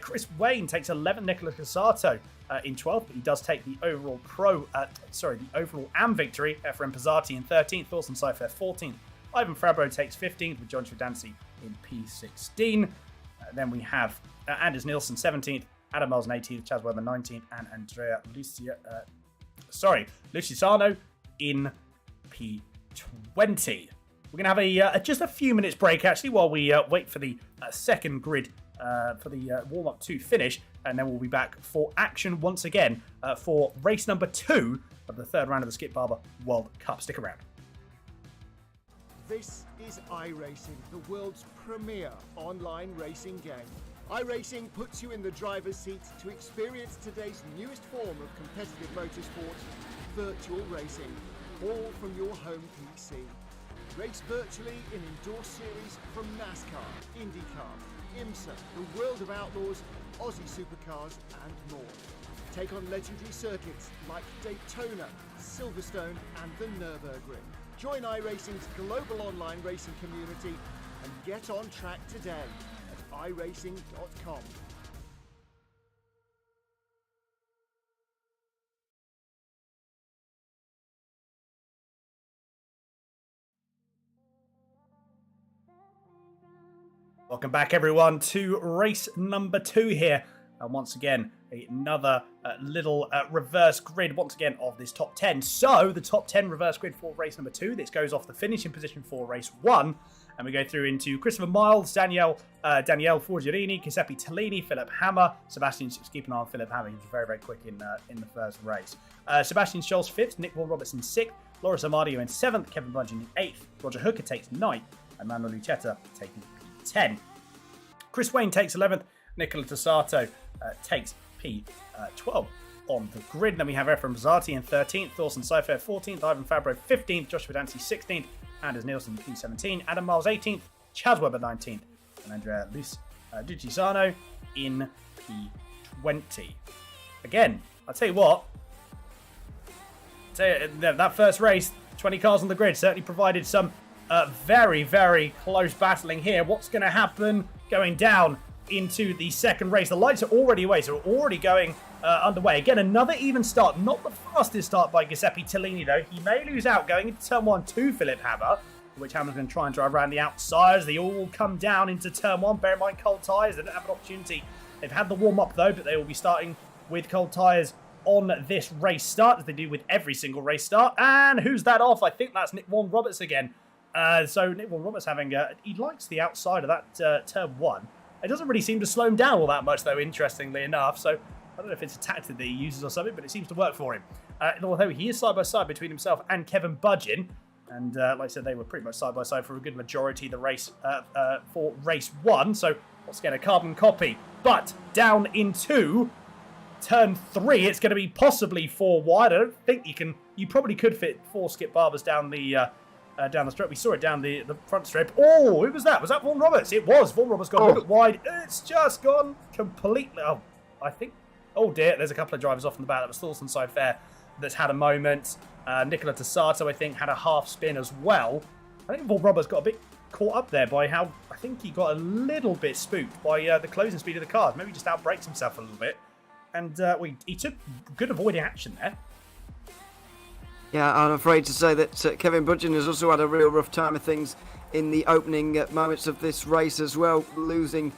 Chris Wayne takes 11th. Nicola Casato in 12th. But he does take the overall the overall Am victory. Efraim Pizzati in 13th. Thorsten Seifert 14th. Ivan Frabro takes 15th with John Tradancy in P16. Then we have Anders Nielsen 17th, Adam Miles 18th, Chaz Webber 19th, and Andrea Luciano in P20. We're going to have just a few minutes break actually while we wait for the second grid for the warm-up to finish, and then we'll be back for action once again for race number 2 of the third round of the Skip Barber World Cup. Stick around. This is Iracing, the world's premier online racing game. Iracing puts you in the driver's seat to experience today's newest form of competitive motorsport, virtual racing, all from your home PC. Race virtually in indoor series from NASCAR, IndyCar, IMSA, the World of Outlaws, Aussie Supercars and more. Take on legendary circuits like Daytona, Silverstone and the Nürburgring. Join iRacing's global online racing community and get on track today at iracing.com. Welcome back, everyone, to race number 2 here. And once again, another little reverse grid, once again, of this top 10. So, the top 10 reverse grid for race number 2. This goes off the finishing position for race 1. And we go through into Christopher Miles, Danielle Forgerini, Giuseppe Tellini, Philip Hammer, Sebastian, just keep an eye on Philip Hammer. He was very, very quick in the first race. Sebastian Scholl's 5th, Nick Vaughan Robertson 6th, Loris Amadio in 7th, Kevin Budgeon in 8th, Roger Hooker takes 9th, and Manuel Lucetta taking 10. Chris Wayne takes 11th. Nicola Tossato takes P12 on the grid. Then we have Efrem Zati in 13th, Thorsten Seifert 14th, Ivan Fabro 15th, Joshua Dancy 16th, Anders Nielsen P17, Adam Miles 18th, Chaz Webber 19th, and Andrea Luis Ducisano in P20. Again, I'll tell you what, that first race, 20 cars on the grid, certainly provided some very, very close battling here. What's going to happen going down into the second race? The lights are already away, so we're already going underway. Again, another even start. Not the fastest start by Giuseppe Tellini, though. He may lose out going into turn 1 to Philip Hammer, which Hammer's going to try and drive around the outside as they all come down into turn 1. Bear in mind, cold tyres. They don't have an opportunity. They've had the warm-up, though, but they will be starting with cold tyres on this race start, as they do with every single race start. And who's that off? I think that's Nick Vaughan Roberts again. So Nick Vaughan Roberts having, he likes the outside of that turn 1. It doesn't really seem to slow him down all that much, though, interestingly enough. So I don't know if it's a tactic that he uses or something, but it seems to work for him. Although he is side by side between himself and Kevin Budgeon. And like I said, they were pretty much side by side for a good majority of the race for race 1. So once again, a carbon copy. But down into turn 3, it's going to be possibly 4 wide. I don't think you probably could fit 4 Skip Barbers down the strip. We saw it down the front strip. Oh, who was that? Was that Vaughan Roberts? It was. Vaughan Roberts got a little bit wide. It's just gone completely. Oh, I think. Oh dear, there's a couple of drivers off in the back. That was Thorsten Seifert that's had a moment. Nicola Tossato, I think, had a half spin as well. I think Vaughan Roberts got a bit caught up there by how I think he got a little bit spooked by the closing speed of the cars. Maybe just outbraked himself a little bit. And he took good avoiding action there. Yeah, I'm afraid to say that Kevin Budgeon has also had a real rough time of things in the opening moments of this race as well, losing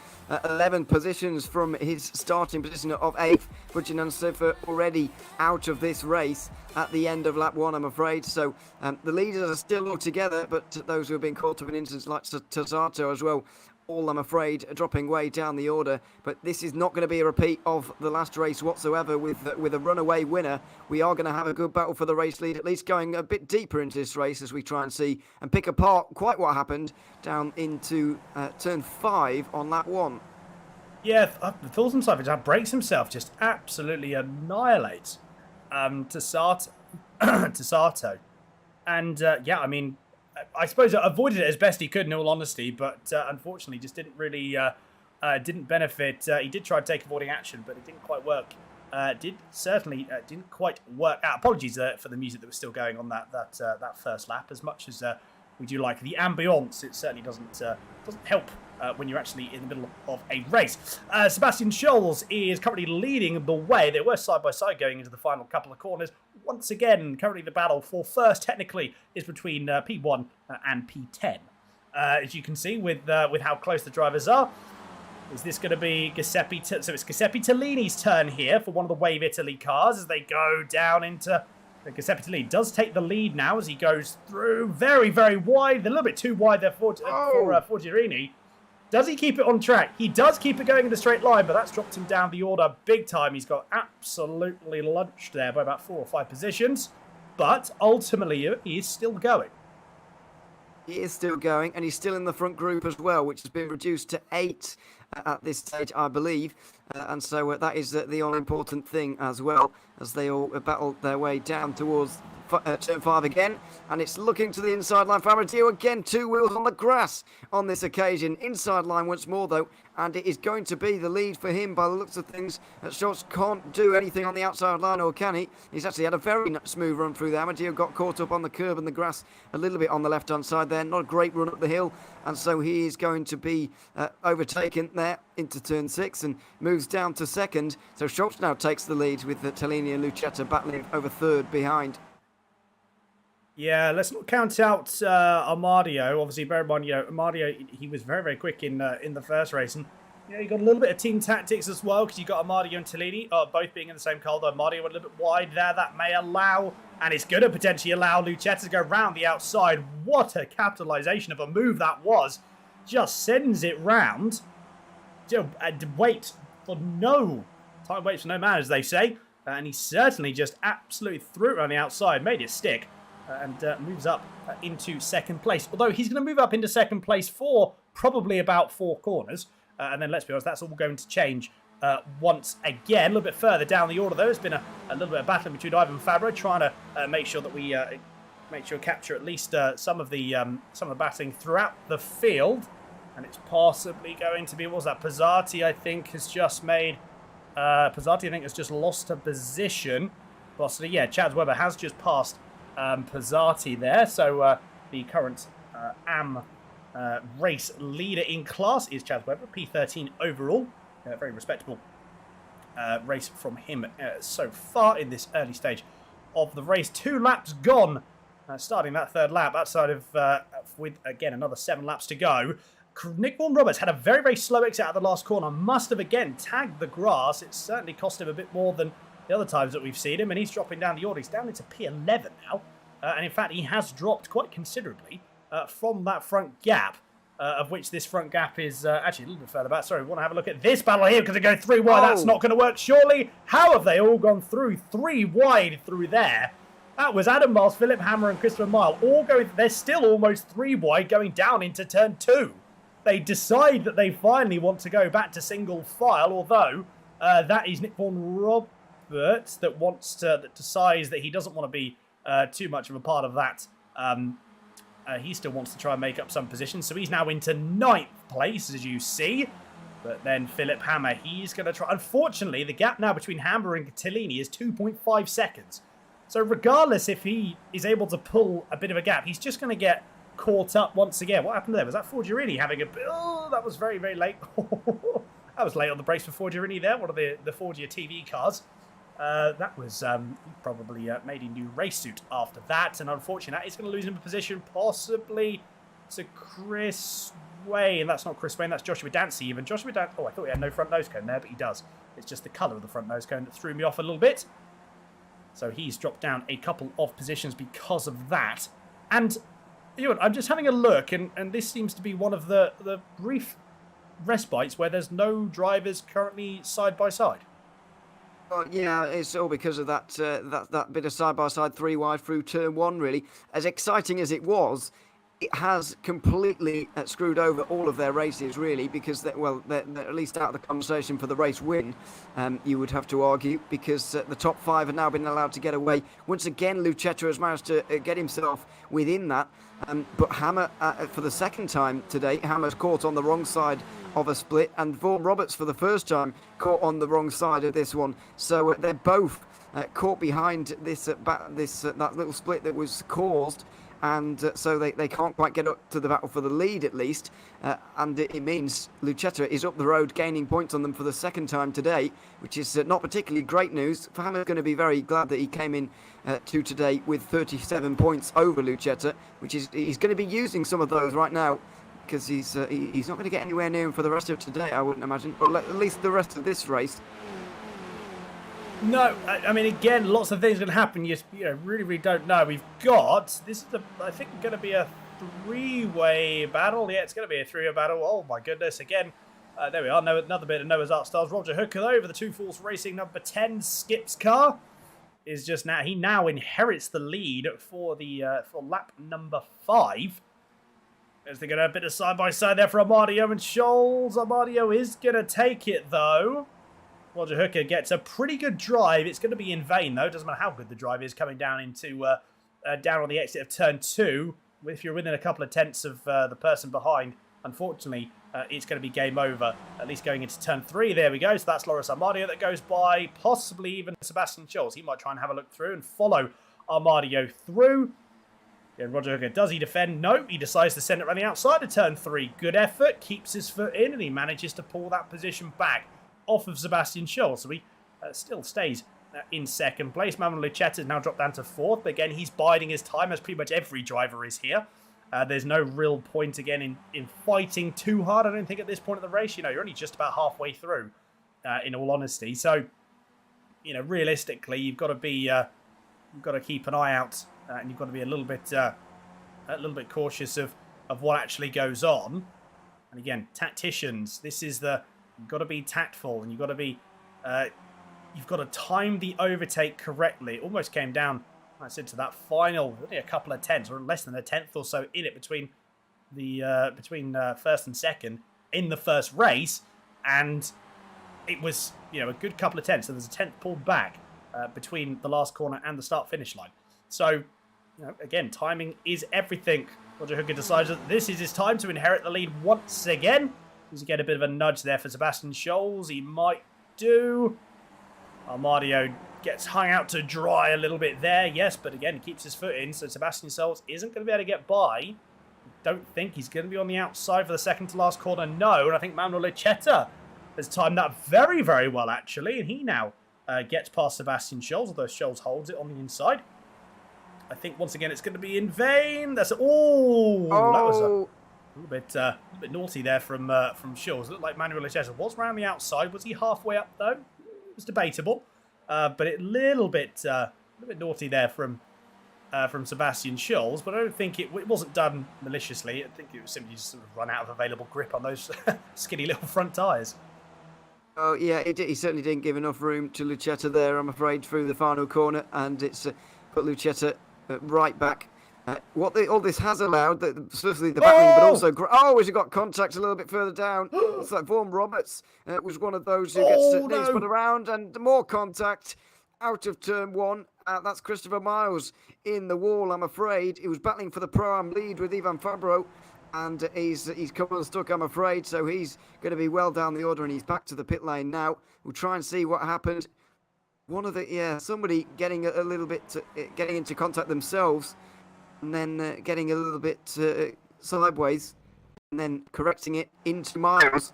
11 positions from his starting position of 8th. Budgeon and Seifert already out of this race at the end of lap 1, I'm afraid. So the leaders are still all together, but those who have been caught up in incidents like Tossato as well, all, I'm afraid, dropping way down the order. But this is not going to be a repeat of the last race whatsoever with a runaway winner. We are going to have a good battle for the race lead, at least going a bit deeper into this race as we try and see and pick apart quite what happened down into turn 5 on lap 1. Yeah, Thorsten Seifert breaks himself, just absolutely annihilates Tossato. And yeah, I mean, I suppose avoided it as best he could, in all honesty, but unfortunately just didn't really didn't benefit. He did try to take avoiding action, but it didn't quite work. Didn't quite work out. Apologies for the music that was still going on that first lap. As much as we do like the ambience, it certainly doesn't help when you're actually in the middle of a race. Sebastian Scholl is currently leading the way. They were side by side going into the final couple of corners. Once again, currently the battle for first technically is between P1 and P10. As you can see with how close the drivers are. Is this going to be Giuseppe? So it's Giuseppe Tellini's turn here for one of the Wave Italy cars as they go down into. Giuseppe Tellini does take the lead now as he goes through very, very wide. A little bit too wide there for Forgerini. Does he keep it on track? He does keep it going in a straight line, but that's dropped him down the order big time. He's got absolutely lunched there by about 4 or 5 positions. But ultimately, he is still going. He is still going, and he's still in the front group as well, which has been reduced to 8 at this stage, I believe. And so that is the all-important thing as well, as they all battle their way down towards turn 5 again, and it's looking to the inside line for Amadio again. 2 wheels on the grass on this occasion. Inside line once more though, and it is going to be the lead for him by the looks of things. Schultz can't do anything on the outside line, or can he? He's actually had a very smooth run through there. Amadio got caught up on the curb and the grass a little bit on the left-hand side there. Not a great run up the hill, and so he is going to be overtaken there into turn 6 and moves down to second. So Schultz now takes the lead with Tellini and Lucetta battling over third behind. Yeah, let's not count out Armadio. Obviously, bear in mind, Armadio, he was very, very quick in the first race. And, you got a little bit of team tactics as well, because you got Armadio and Tellini both being in the same car, though Armadio went a little bit wide there. That may allow, and it's going to potentially allow Lucetta to go round the outside. What a capitalisation of a move that was. Just sends it round. And wait for no time, waits for no man, as they say. And he certainly just absolutely threw it around the outside, made it stick. And moves up into second place. Although he's going to move up into second place for probably about 4 corners. And then, let's be honest, that's all going to change once again. A little bit further down the order, though, it's been a little bit of battling between Ivan and Fabro, trying to make sure that we capture at least some of the battling throughout the field. And it's possibly going to be, what was that? Pizzati, I think, has just made... Pizzati, I think, has just lost a position. Possibly, yeah, Chaz Webber has just passed Pizzati there, so the current AM race leader in class is Chaz Webber, P13 overall. Very respectable race from him so far in this early stage of the race. 2 laps gone, starting that 3rd lap outside of with again another 7 laps to go. Nick Vaughan Roberts had a very, very slow exit out of the last corner. Must have again tagged the grass. It certainly cost him a bit more than the other times that we've seen him, and he's dropping down the order. He's down into P11 now, and in fact he has dropped quite considerably from that front gap, of which this front gap is actually a little bit further back. Sorry, we want to have a look at this battle here, because they're going 3 wide. That's not going to work, surely. How have they all gone through 3 wide through there? That was Adam Miles, Philip Hammer and Christopher Mile all going. They're still almost 3 wide going down into turn 2. They decide that they finally want to go back to single file, although that is Nick Vaughan Roberts that wants to, that decides that he doesn't want to be too much of a part of that. He still wants to try and make up some positions, so he's now into 9th place, as you see. But then Philip Hammer, he's going to try. Unfortunately, the gap now between Hammer and Tellini is 2.5 seconds. So regardless if he is able to pull a bit of a gap, he's just going to get caught up once again. What happened there? Was that Forgerini having a... Oh, that was very, very late. That was late on the brakes for Forgerini there, one of the Forgia TV cars. That was probably made a new race suit after that, and unfortunately that is going to lose him a position, possibly to Chris Wayne. That's not Chris Wayne, that's Joshua Dancy even. Joshua Dancy, oh, I thought he had no front nose cone there, but he does. It's just the colour of the front nose cone that threw me off a little bit. So he's dropped down a couple of positions because of that. And I'm just having a look, and this seems to be one of the brief respites where there's no drivers currently side by side. Well, yeah, it's all because of that that bit of side-by-side 3 wide through turn 1, really. As exciting as it was, it has completely screwed over all of their races, really, because, they're at least out of the conversation for the race win, you would have to argue, because the top 5 have now been allowed to get away. Once again, Lucetta has managed to get himself within that, but Hammer, for the second time today, Hammer's caught on the wrong side of a split, and Vaughan Roberts for the first time caught on the wrong side of this one. So they're both caught behind this that little split that was caused, and so they can't quite get up to the battle for the lead, at least, and it means Lucetta is up the road gaining points on them for the second time today, which is not particularly great news. Hammer's going to be very glad that he came in to today with 37 points over Lucetta, which is he's going to be using some of those right now, because he's not going to get anywhere near him for the rest of today, I wouldn't imagine, or at least the rest of this race. No, I mean, again, lots of things are going to happen. You really, really don't know. We've got, this is, I think, going to be a 3-way battle. Yeah, it's going to be a 3-way battle. Oh, my goodness. Again, there we are. Another bit of Noah's Ark stars. Roger Hooker, though, over the 2 Force Racing number 10 Skip's car, is just now, he now inherits the lead for the for lap number 5. As they get a bit of side-by-side there for Amadio and Scholes. Amadio is going to take it, though. Roger Hooker gets a pretty good drive. It's going to be in vain, though. Doesn't matter how good the drive is coming down into down on the exit of turn 2. If you're within a couple of tenths of the person behind, unfortunately, it's going to be game over, at least going into turn 3. There we go. So that's Loris Amadio that goes by, possibly even Sebastian Scholes. He might try and have a look through and follow Amadio through. Yeah, Roger Hooker, does he defend? No, he decides to send it around the outside of turn 3. Good effort, keeps his foot in, and he manages to pull that position back off of Sebastian Scholes. So he still stays in second place. Manuel Lucetta has now dropped down to 4th. But again, he's biding his time, as pretty much every driver is here. There's no real point, again, in fighting too hard, I don't think, at this point of the race. You know, you're only just about halfway through, in all honesty. So, you know, realistically, you've got to be, you've got to keep an eye out, and you've got to be a little bit cautious of what actually goes on. And again, tacticians, this is you've got to be tactful, and you've got to be, you've got to time the overtake correctly. It almost came down, I said, to that final, only a couple of tenths, or less than a tenth or so in it between first and second in the first race, and it was, you know, a good couple of tenths. So there's a tenth pulled back between the last corner and the start-finish line. So, you know, again, timing is everything. Roger Hooker decides that this is his time to inherit the lead once again. Does he get a bit of a nudge there for Sebastian Scholes? He might do. Amadio gets hung out to dry a little bit there, yes, but again, keeps his foot in, so Sebastian Scholes isn't going to be able to get by. Don't think he's going to be on the outside for the second to last corner, no, and I think Manuel Lucetta has timed that very, very well, actually, and he now gets past Sebastian Scholes, although Scholes holds it on the inside. I think, once again, it's going to be in vain. That's, that was a little bit naughty there from Scholes. It looked like Manuel Lucetta was around the outside. Was he halfway up, though? It was debatable. But a little bit naughty there from Sebastian Scholes, but I don't think it wasn't done maliciously. I think it was simply just sort of run out of available grip on those skinny little front tyres. Oh yeah, he certainly didn't give enough room to Lucetta there, I'm afraid, through the final corner, and it's put Lucetta right back. All this has allowed, especially the battling, but also as he got contact a little bit further down. It's like Vaughan Roberts was one of those who gets put around, and more contact out of turn 1. That's Christopher Miles in the wall, I'm afraid. He was battling for the Pro-Am lead with Ivan Fabro, and he's come unstuck, I'm afraid, so he's going to be well down the order, and he's back to the pit lane now. We'll try and see what happened. Somebody getting a little bit, getting into contact themselves, and then getting a little bit sideways, and then correcting it into Miles,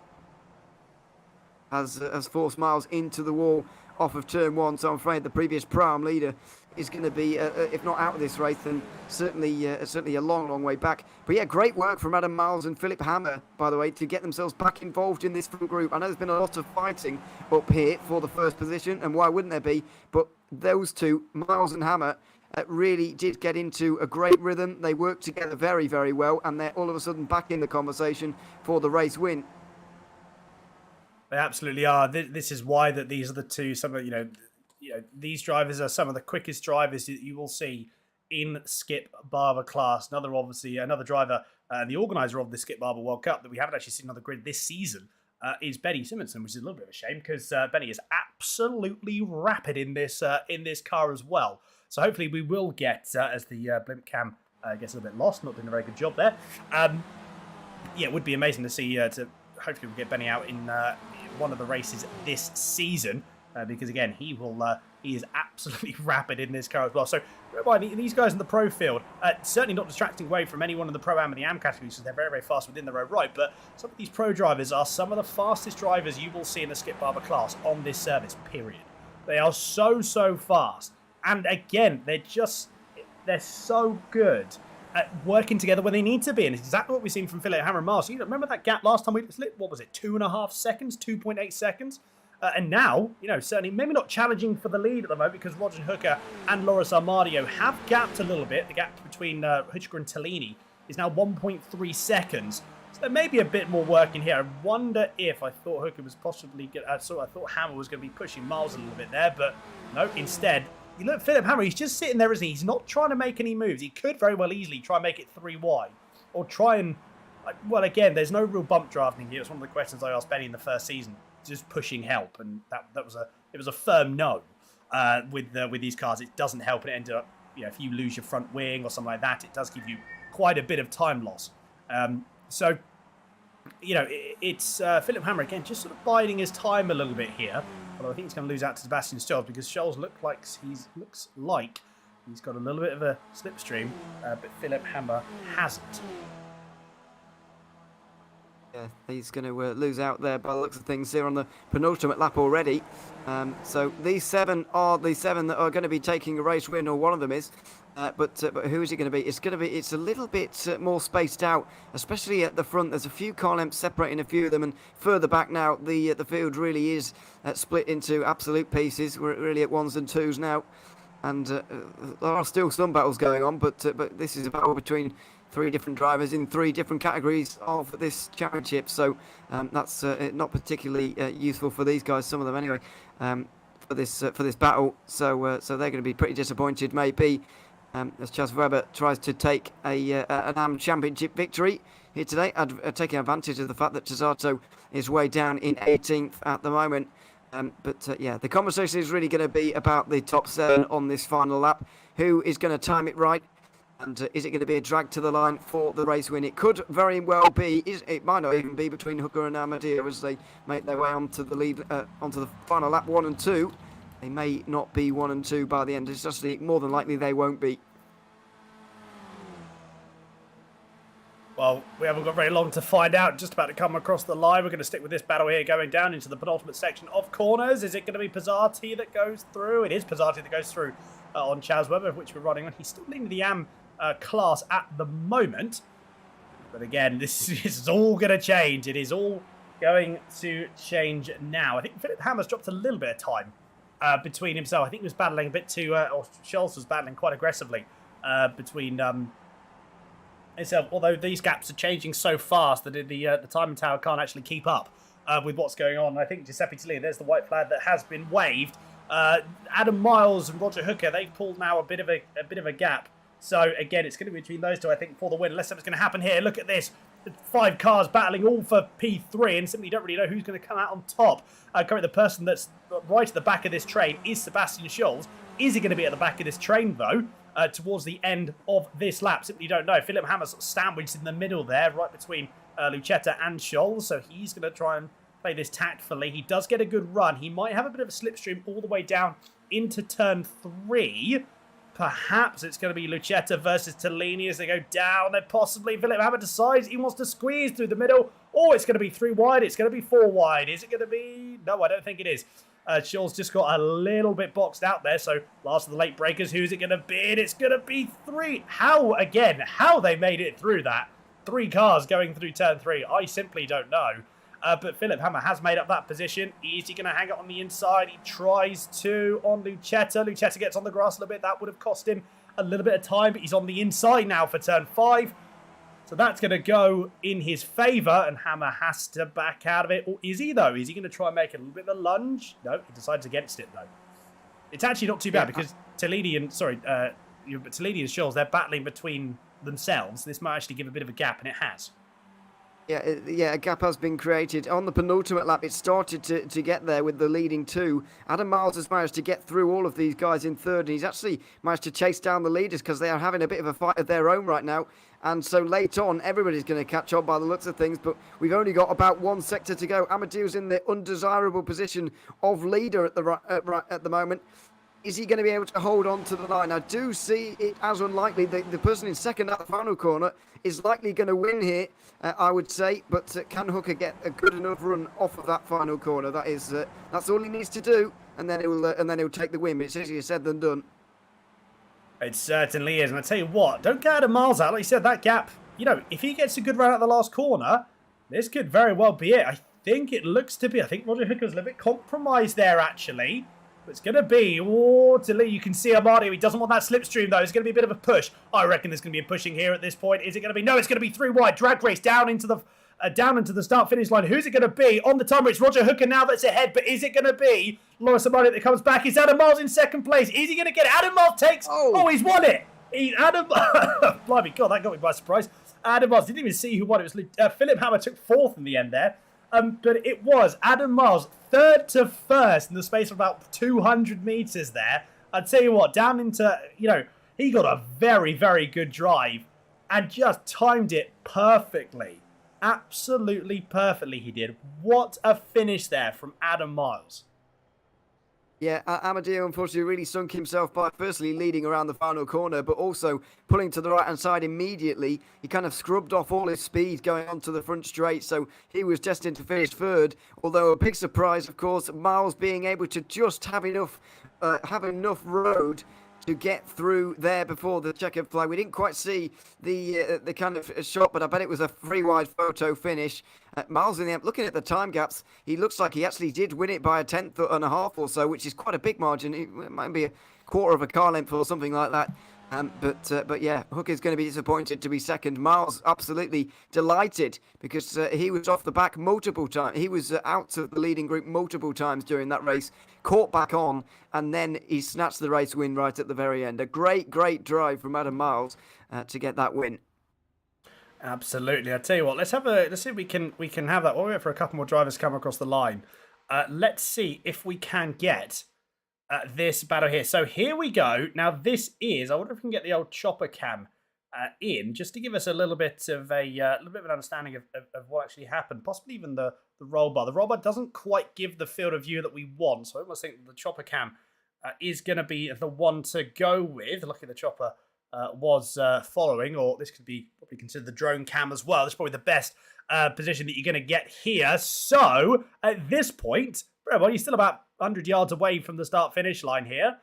has forced Miles into the wall off of turn 1. So I'm afraid the previous Pro-Am leader is going to be, if not out of this race, then certainly a long way back. But yeah, great work from Adam Miles and Philip Hammer, by the way, to get themselves back involved in this front group. I know there's been a lot of fighting up here for the first position, and why wouldn't there be? But those two, Miles and Hammer, really did get into a great rhythm. They worked together very, very well, and they're all of a sudden back in the conversation for the race win. They absolutely are. This is why that these are the two. Some of these drivers are some of the quickest drivers that you will see in Skip Barber class. Another driver, the organizer of the Skip Barber World Cup that we haven't actually seen on the grid this season is Benny Simmons, which is a little bit of a shame because Benny is absolutely rapid in this car as well. So hopefully we will get, as the blimp cam gets a little bit lost, not doing a very good job there. It would be amazing to see, hopefully we'll get Benny out in one of the races this season, because again, he is absolutely rapid in this car as well. So these guys in the pro field, certainly not distracting away from anyone in the Pro-Am and the Am categories, because they're very, very fast within their own right, but some of these pro drivers are some of the fastest drivers you will see in the Skip Barber class on this service, period. They are so fast. And again, they're so good at working together when they need to be. And it's exactly what we've seen from Philip Hammer and Mars. You remember that gap last time we slipped? What was it? 2.5 seconds? 2.8 seconds? And now, certainly maybe not challenging for the lead at the moment because Roger Hooker and Loris Amadio have gapped a little bit. The gap between Hooker and Tellini is now 1.3 seconds. So there may be a bit more work in here. I wonder if I thought Hooker was possibly I thought Hammer was going to be pushing Miles a little bit there, but no, instead, you look at Philip Hammer, he's just sitting there, isn't he? He's not trying to make any moves. He could very well easily try and make it 3 wide or try and Well, again, there's no real bump drafting here. It's one of the questions I asked Benny in the first season. Just pushing help, and that was a firm no. With these cars, it doesn't help, and it ended up, if you lose your front wing or something like that, it does give you quite a bit of time loss. So, it's Philip Hammer again, just sort of biding his time a little bit here. Although I think he's going to lose out to Sebastian Scholes because Scholes looks like he's got a little bit of a slipstream, but Philip Hammer hasn't. Yeah, he's going to lose out there by the looks of things here on the penultimate lap already. So these 7 are the 7 that are going to be taking a race win, or one of them is. But who is it going to be? It's a little bit more spaced out, especially at the front. There's a few car lengths separating a few of them, and further back now, the field really is split into absolute pieces. We're really at 1s and 2s now, and there are still some battles going on. But this is a battle between 3 different drivers in 3 different categories of this championship. So that's not particularly useful for these guys. Some of them anyway. For this battle. So they're going to be pretty disappointed, maybe. As Chas Weber tries to take an AM Championship victory here today, taking advantage of the fact that Tazato is way down in 18th at the moment. But the conversation is really going to be about the top 7 on this final lap. Who is going to time it right? And is it going to be a drag to the line for the race win? It could very well be. It might not even be between Hooker and Amadeo as they make their way onto the lead, onto the final lap 1 and 2. They may not be 1 and 2 by the end. It's just more than likely they won't be. Well, we haven't got very long to find out. Just about to come across the line. We're going to stick with this battle here, going down into the penultimate section of corners. Is it going to be Pizzati that goes through? It is Pizzati that goes through on Chas Weber, which we're running on. He's still leading the AM class at the moment. But again, this is all going to change. It is all going to change now. I think Philip Hammer's dropped a little bit of time between himself. I think he was battling a bit too, or Scholes was battling quite aggressively between himself. Although these gaps are changing so fast that the timing tower can't actually keep up with what's going on. I think Giuseppe Tallini, there's the white flag that has been waved. Adam Miles and Roger Hooker, they've pulled now a bit of a gap. So again, it's going to be between those two, I think, for the win. Unless something's going to happen here. Look at this. 5 cars battling all for P3, and simply don't really know who's going to come out on top. Currently, the person that's right at the back of this train is Sebastian Scholes. Is he going to be at the back of this train, though, towards the end of this lap? Simply don't know. Philip Hammer's sandwiched in the middle there, right between Lucetta and Scholes, so he's going to try and play this tactfully. He does get a good run. He might have a bit of a slipstream all the way down into turn 3. Perhaps it's going to be Lucetta versus Tallini as they go down. Then possibly Philip Hammer decides he wants to squeeze through the middle. Oh, it's going to be 3 wide. It's going to be 4 wide. Is it going to be... No, I don't think it is. Scholes just got a little bit boxed out there. So last of the late breakers, who's it going to be? And it's going to be 3. How they made it through that? 3 cars going through turn 3. I simply don't know. But Philip Hammer has made up that position. Is he going to hang it on the inside? He tries to on Lucetta. Lucetta gets on the grass a little bit. That would have cost him a little bit of time. But he's on the inside now for turn 5. So that's going to go in his favour. And Hammer has to back out of it. Or is he, though? Is he going to try and make a little bit of a lunge? No, he decides against it, though. It's actually not too bad because Tallini and Scholes, they're battling between themselves. This might actually give a bit of a gap, and it has. Yeah, a gap has been created. On the penultimate lap, it started to get there with the leading 2. Adam Miles has managed to get through all of these guys in 3rd, and he's actually managed to chase down the leaders because they are having a bit of a fight of their own right now. And so late on, everybody's going to catch up by the looks of things, but we've only got about 1 sector to go. Amadeo's in the undesirable position of leader at the moment. Is he going to be able to hold on to the line? I do see it as unlikely. The person in second at the final corner is likely going to win here, I would say. But can Hooker get a good enough run off of that final corner? That's all he needs to do, and then he'll take the win. It's easier said than done. It certainly is. And I tell you what, don't get Adam Miles out. Like you said, that gap, if he gets a good run at the last corner, this could very well be it. I think Roger Hooker's a little bit compromised there, actually. It's going to be, you can see Amadio. He doesn't want that slipstream, though. It's going to be a bit of a push. I reckon there's going to be a pushing here at this point. Is it going to be? No, it's going to be 3 wide. Drag race down into the start-finish line. Who's it going to be? On the timer, it's Roger Hooker now that's ahead, but is it going to be Loris Amadio that comes back? Is Adam Miles in second place? Is he going to get it? Adam Miles takes... Oh, he's won it! Blimey, God, that got me by surprise. Adam Miles, didn't even see who won. It was Philip Hammer took fourth in the end there. But it was Adam Miles, third to first in the space of about 200 metres there. I'd tell you what, down into, he got a very, very good drive and just timed it perfectly. Absolutely perfectly he did. What a finish there from Adam Miles. Yeah, Amadeo unfortunately really sunk himself by firstly leading around the final corner, but also pulling to the right-hand side immediately. He kind of scrubbed off all his speed going onto the front straight, so he was destined to finish third. Although a big surprise, of course, Miles being able to just have enough road to get through there before the checkered flag. We didn't quite see the kind of shot, but I bet it was a free-wide photo finish. Miles in the end, looking at the time gaps, he looks like he actually did win it by a tenth and a half or so, which is quite a big margin. It might be a quarter of a car length or something like that. But yeah, Hook is going to be disappointed to be second. Miles absolutely delighted because he was off the back multiple times. He was out of the leading group multiple times during that race, caught back on, and then he snatched the race win right at the very end. A great drive from Adam Miles to get that win. Absolutely. I tell you what, let's see if we can have that. We'll wait for a couple more drivers to come across the line. Let's see if we can get this battle here. So here we go. Now this is, I wonder if we can get the old chopper cam in, just to give us a little bit of an understanding of what actually happened. Possibly even the roll bar. The roll bar doesn't quite give the field of view that we want, so I almost think the chopper cam is going to be the one to go with. Luckily the chopper was following, or this could be what we consider the drone cam as well. This is probably the best position that you're going to get here. So at this point, well, you're still about 100 yards away from the start-finish line here.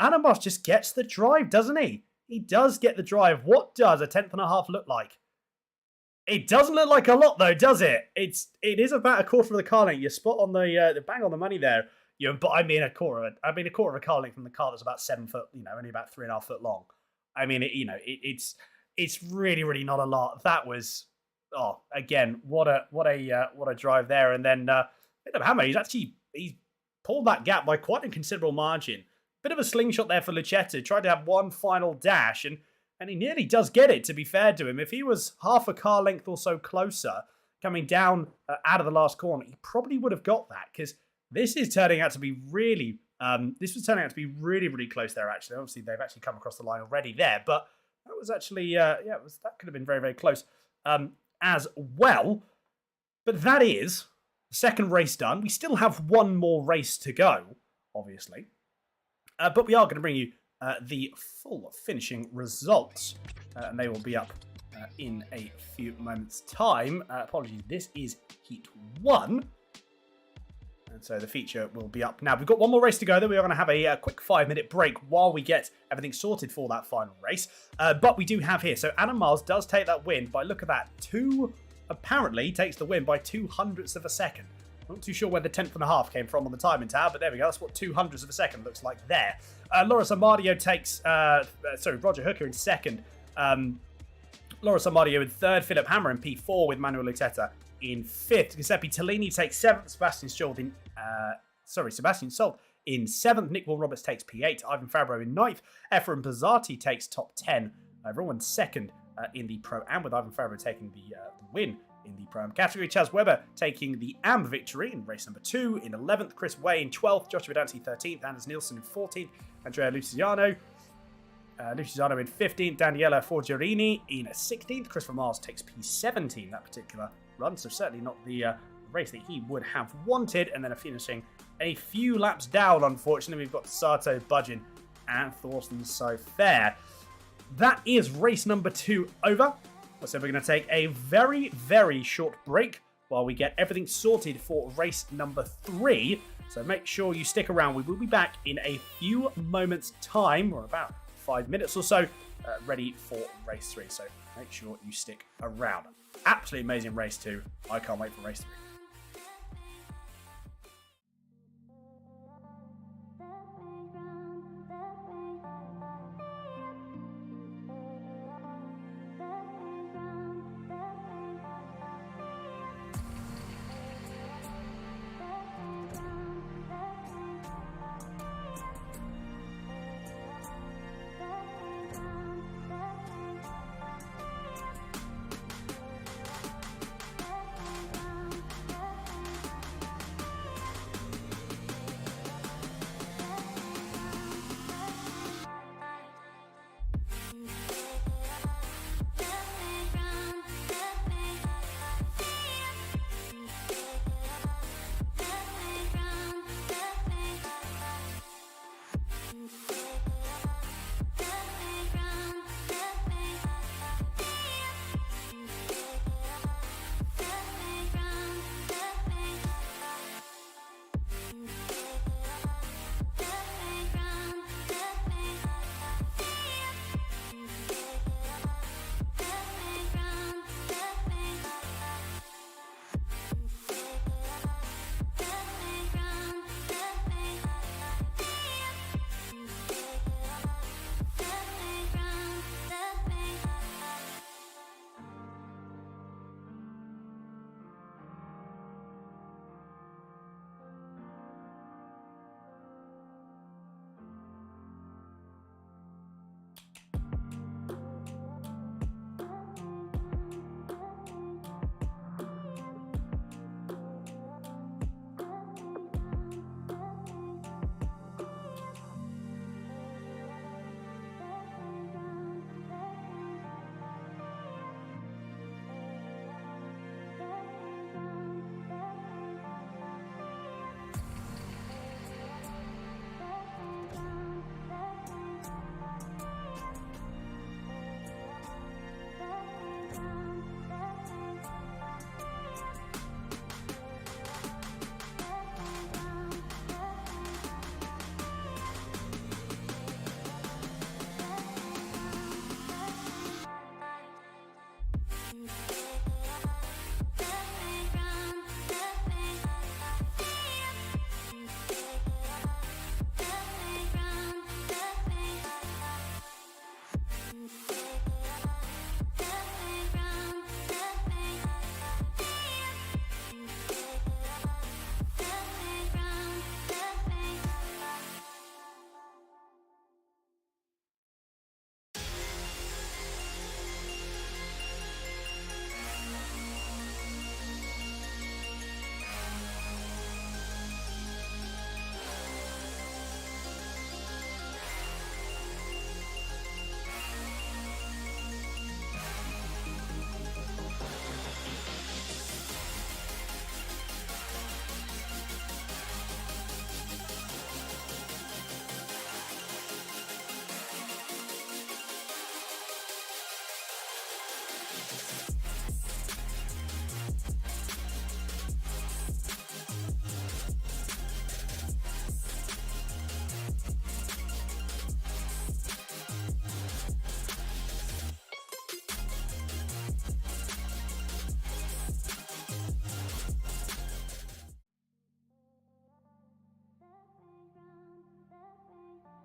Adam Miles just gets the drive, doesn't he? He does get the drive. What does a tenth and a half look like? It doesn't look like a lot, though, does it? It is about a quarter of the car length. You're spot on the bang on the money there. But I mean a quarter of a car length from the car that's about 7 foot. Only about 3.5 foot long. I mean, it's really, really not a lot. That was, again, what a drive there. And then Hammer, he's pulled that gap by quite a considerable margin. Bit of a slingshot there for Lucetta. Tried to have one final dash, and he nearly does get it, to be fair to him. If he was half a car length or so closer, coming down out of the last corner, he probably would have got that, because this is turning out to be really, really close there, actually. Obviously, they've actually come across the line already there, but that was actually, that could have been very, very close as well. But that is the second race done. We still have one more race to go, obviously. But we are going to bring you the full finishing results, and they will be up in a few moments' time. Apologies, this is Heat 1. And so the feature will be up now. We've got one more race to go, then we are going to have a quick 5-minute break while we get everything sorted for that final race. But we do have here, so Adam Miles does take that win by, look at that, apparently takes the win by 200ths of a second. Not too sure where the 10th and a half came from on the timing tab, but there we go. That's what 200ths of a second looks like there. Loris Amadio takes, Roger Hooker in second. Loris Amadio in third. Philip Hammer in P4 with Manuel Lucetta in fifth. Giuseppe Tellini takes seventh. Sebastian Salt in seventh. Nick Will Roberts takes P8. Ivan Fabro in ninth. Efren Pizzati takes top 10. Everyone second in the Pro-Am, with Ivan Fabro taking the win in the Pro-Am category. Chaz Weber taking the AM victory in race number 2 in 11th. Chris Way in 12th. Joshua Dancy 13th. Anders Nielsen in 14th. Andrea Luciano in 15th. Daniela Forgerini in 16th. Christopher Miles takes P17 that particular run, so certainly not the race that he would have wanted. And then finishing a few laps down, unfortunately, we've got Sato, Budgeon and Thorsten Sofair. That is race number 2 over. So we're going to take a very, very short break while we get everything sorted for race number 3. So make sure you stick around. We will be back in a few moments' time, or about 5 minutes or so, ready for race 3. So make sure you stick around. Absolutely amazing race 2. I can't wait for race 3.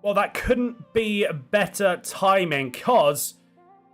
Well, that couldn't be better timing, because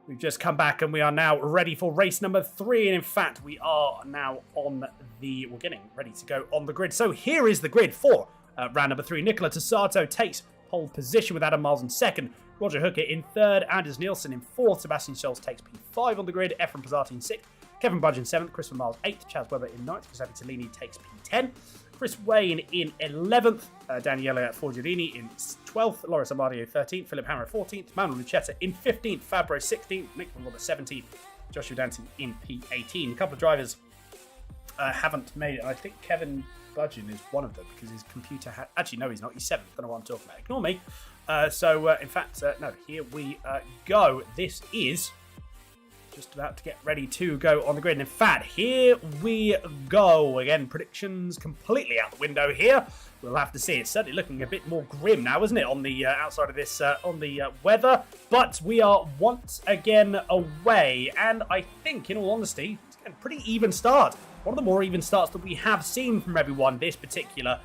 we've just come back and we are now ready for race number 3. And in fact, we are now we're getting ready to go on the grid. So here is the grid for round number 3. Nicola Tossato takes pole position with Adam Miles in second. Roger Hooker in third. Anders Nielsen in fourth. Sebastian Scholes takes P5 on the grid. Ephraim Pizzati in sixth. Kevin Budge in seventh. Christopher Miles 8th. Chaz Webber in ninth. Giuseppe Tellini takes P10. Chris Wayne in 11th. Daniele Forgiolini in 12th. Loris Amadio 13th. Philip Hammer 14th. Manuel Lucetta in 15th. Fabro 16th. Nick Robert 17th. Joshua Danton in P18. A couple of drivers haven't made it. I think Kevin Budgeon is one of them, because his computer had... Actually, no, he's not. He's 7th. Don't know what I'm talking about. Ignore me. In fact, no, here we go. This is just about to get ready to go on the grid. And in fact, here we go. Again, predictions completely out the window here. We'll have to see. It's certainly looking a bit more grim now, isn't it, on the outside of this, on the weather. But we are once again away. And I think, in all honesty, it's a pretty even start. One of the more even starts that we have seen from everyone this particular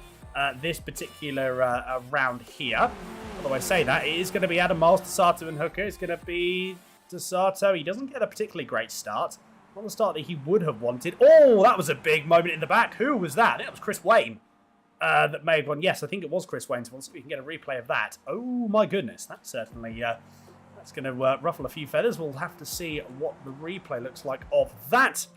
round here. Although I say that, it is going to be Adam Miles, Tossato and Hooker. It's going to be Tossato. He doesn't get a particularly great start. Not the start that he would have wanted. Oh, that was a big moment in the back. Who was that? That was Chris Wayne that made one. Yes, I think it was Chris Wayne. So we'll see if we can get a replay of that. Oh, my goodness. That's certainly... that's going to ruffle a few feathers. We'll have to see what the replay looks like of that.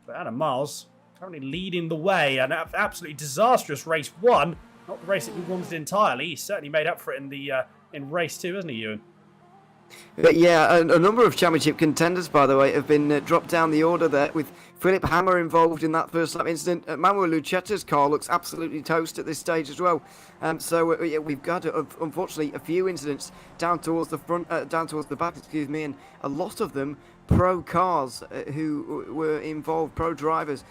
But Adam Miles currently leading the way. An absolutely disastrous race 1. Not the race that we wanted entirely. He certainly made up for it in race 2, hasn't he, Ewan? Yeah, a number of championship contenders, by the way, have been dropped down the order there, with Philip Hammer involved in that first lap incident. Manuel Lucetta's car looks absolutely toast at this stage as well. Yeah, we've got, unfortunately, a few incidents down towards the front, down towards the back, and a lot of them pro cars who were involved, pro drivers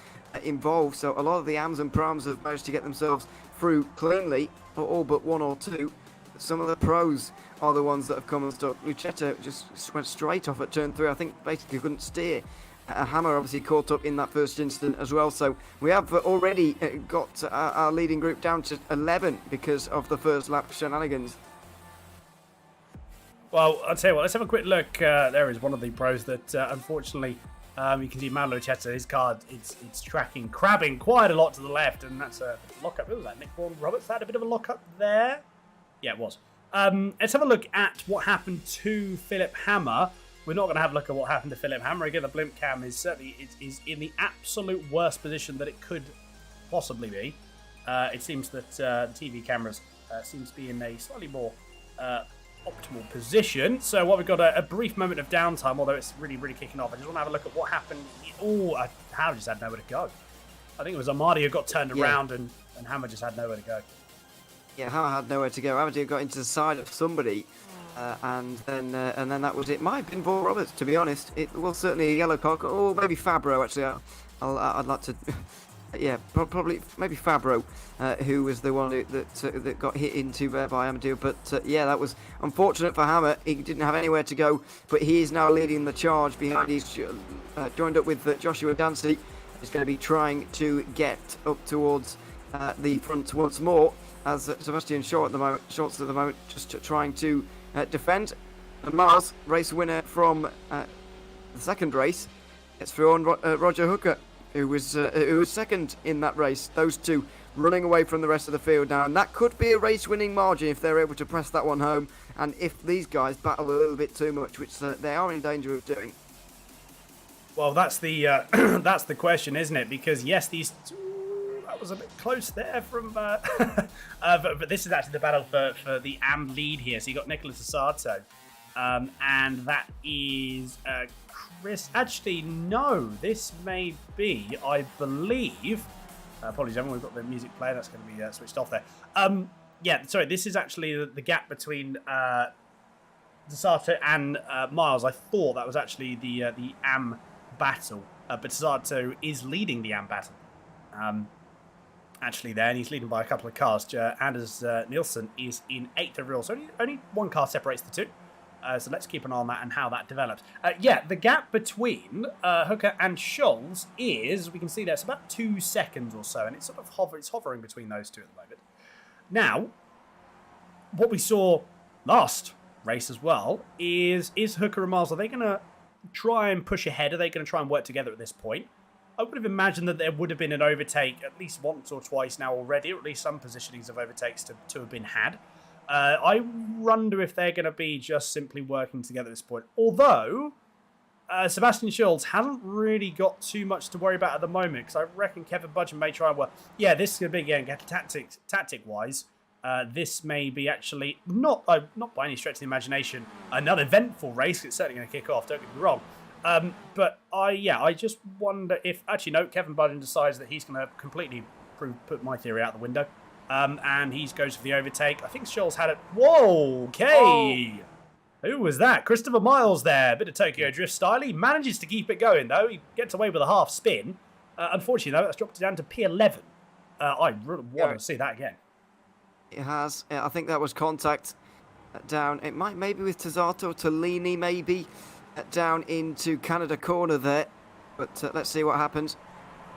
involved. So a lot of the AMs and Proms have managed to get themselves through cleanly, for all but one or two. Some of the pros are the ones that have come unstuck. Lucetta just went straight off at turn 3. I think basically couldn't steer. Hammer obviously caught up in that first incident as well. So we have already got our leading group down to 11 because of the first lap shenanigans. Well, I'll tell you what, let's have a quick look. There is one of the pros that, unfortunately, you can see Manuel Lucetta, his car, it's tracking, crabbing quite a lot to the left, and that's a lockup. Who was that? Nick Roberts had a bit of a lockup there? Yeah, it was. Let's have a look at what happened to Philip Hammer. We're not going to have a look at what happened to Philip Hammer. Again, the blimp cam is certainly is in the absolute worst position that it could possibly be. It seems that the TV cameras seems to be in a slightly more optimal position. So what we've got a brief moment of downtime, although it's really, really kicking off. I just want to have a look at what happened. Oh, Hammer just had nowhere to go. I think it was Amadi who got turned around and Hammer just had nowhere to go. Yeah, Hammer had nowhere to go. Hammer got into the side of somebody, and then that was it. Might have been Paul Roberts, to be honest. It was certainly a yellow car. Oh, maybe Fabro, actually. I'd like to... Yeah, probably maybe Fabro, who was the one that got hit into by Amadou. But yeah, that was unfortunate for Hammer. He didn't have anywhere to go, but he is now leading the charge behind. He's joined up with Joshua Dancy. He's going to be trying to get up towards the front once more, as Sebastian Shorts at the moment, just trying to defend. And Miles, race winner from the second race, it's through on Roger Hooker, who was second in that race. Those two running away from the rest of the field now, and that could be a race-winning margin if they're able to press that one home, and if these guys battle a little bit too much, which they are in danger of doing. Well, that's the that's the question, isn't it? Because yes, these two, that was a bit close there from, but this is actually the battle for the AM lead here. So you got Nicola Tossato, and that is Chris. Actually, no, this may be, I believe. Apologies, everyone. We've got the music player. That's going to be switched off there. Yeah, sorry. This is actually the gap between Tossato and Miles. I thought that was actually the AM battle, but Tossato is leading the AM battle. Actually, there, and he's leading by a couple of cars. Anders Nielsen is in 8th overall, so only one car separates the two. So let's keep an eye on that and how that develops. Yeah, the gap between Hooker and Scholes is, we can see there, it's about 2 seconds or so, and it's sort of hovering between those two at the moment. Now, what we saw last race as well is Hooker and Miles, are they going to try and push ahead? Are they going to try and work together at this point? I would have imagined that there would have been an overtake at least once or twice now already, or at least some positionings of overtakes to have been had. I wonder if they're going to be just simply working together at this point. Although, Sebastian Schultz hasn't really got too much to worry about at the moment, because I reckon Kevin Budgeon may try and work. Yeah, this is going to be, again, tactic-wise, this may be actually, not by any stretch of the imagination, an eventful race. It's certainly going to kick off, don't get me wrong. But I just wonder if, actually no, Kevin Budgeon decides that he's going to completely put my theory out the window. And he goes for the overtake. I think Scholl's had it. Whoa, okay. Oh. Who was that? Christopher Miles there. Bit of Tokyo Drift style. He manages to keep it going, though. He gets away with a half spin. Unfortunately, though, that's dropped it down to P11. I really want to see that again. It has. I think that was contact down. It might maybe with Tozzato, Tolini maybe down into Canada corner there. But let's see what happens.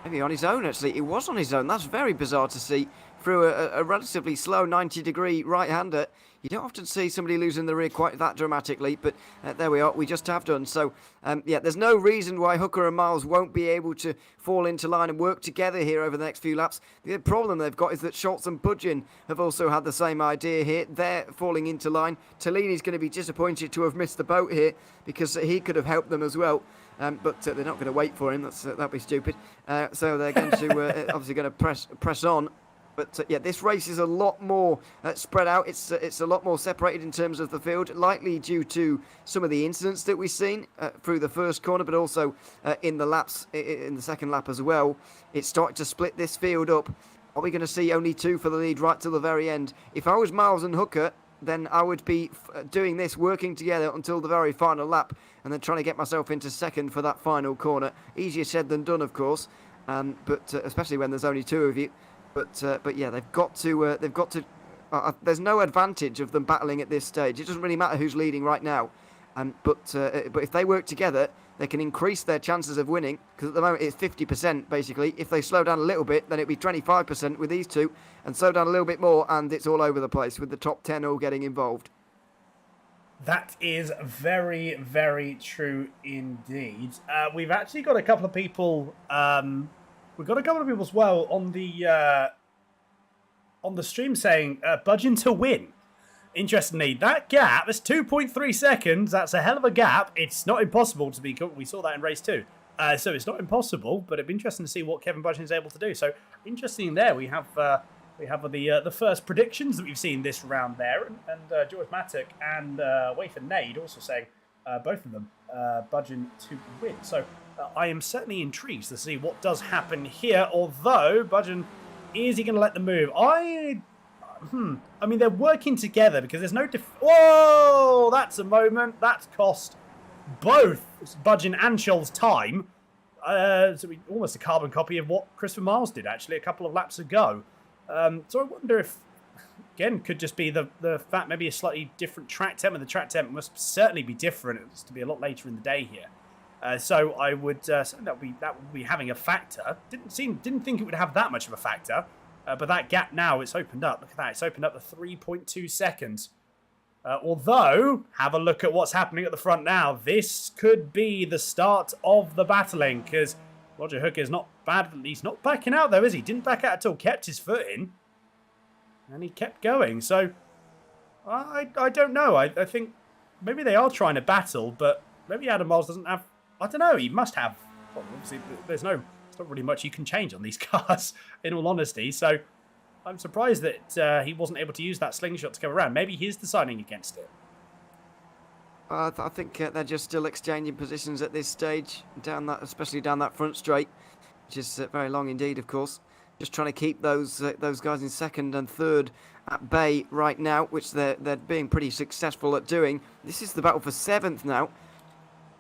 Maybe on his own, actually. It was on his own. That's very bizarre to see. Through a relatively slow 90-degree right-hander. You don't often see somebody losing the rear quite that dramatically, but there we are. We just have done. So, there's no reason why Hooker and Miles won't be able to fall into line and work together here over the next few laps. The problem they've got is that Schultz and Budgeon have also had the same idea here. They're falling into line. Tolini's going to be disappointed to have missed the boat here because he could have helped them as well. But they're not going to wait for him. That'd be stupid. So they're going to obviously going to press on. But this race is a lot more spread out. It's a lot more separated in terms of the field, likely due to some of the incidents that we've seen through the first corner, but also in the laps, in the second lap as well. It's starting to split this field up. Are we going to see only two for the lead right till the very end? If I was Miles and Hooker, then I would be doing this, working together until the very final lap, and then trying to get myself into second for that final corner. Easier said than done, of course, but especially when there's only two of you. But yeah, they've got to. There's no advantage of them battling at this stage. It doesn't really matter who's leading right now. But if they work together, they can increase their chances of winning. Because at the moment it's 50% basically. If they slow down a little bit, then it'd be 25% with these two, and slow down a little bit more, and it's all over the place with the top 10 all getting involved. That is very, very true indeed. We've actually got a couple of people. We've got a couple of people as well on the stream saying Budgeon to win. Interestingly, that gap, that's 2.3 seconds. That's a hell of a gap. It's not impossible to be. We saw that in race 2. So it's not impossible, but it'd be interesting to see what Kevin Budgeon is able to do. So interesting there. We have the first predictions that we've seen this round there, and George Mattock and Wafer Nade also saying both of them Budgeon to win. So I am certainly intrigued to see what does happen here. Although Budgeon, is he going to let them move? I mean, they're working together because there's no. Whoa, that's a moment that's cost both Budgeon and Scholl's time. So almost a carbon copy of what Christopher Miles did actually a couple of laps ago. So I wonder if, again, could just be the fact maybe a slightly different track temp, and the track temp must certainly be different. It's to be a lot later in the day here. So I would that would be having a factor. Didn't think it would have that much of a factor, but that gap now it's opened up. Look at that, it's opened up to 3.2 seconds. Although, have a look at what's happening at the front now. This could be the start of the battling because Roger Hooker is not bad. He's not backing out though, is he? Didn't back out at all. Kept his foot in, and he kept going. So I don't know. I think maybe they are trying to battle, but maybe Adam Miles doesn't have. I don't know. He must have. Well, obviously, there's not really much you can change on these cars, in all honesty. So I'm surprised that he wasn't able to use that slingshot to come around. Maybe he's deciding against it. I think they're just still exchanging positions at this stage, especially down that front straight, which is very long indeed, of course. Just trying to keep those guys in second and third at bay right now, which they're being pretty successful at doing. This is the battle for seventh now,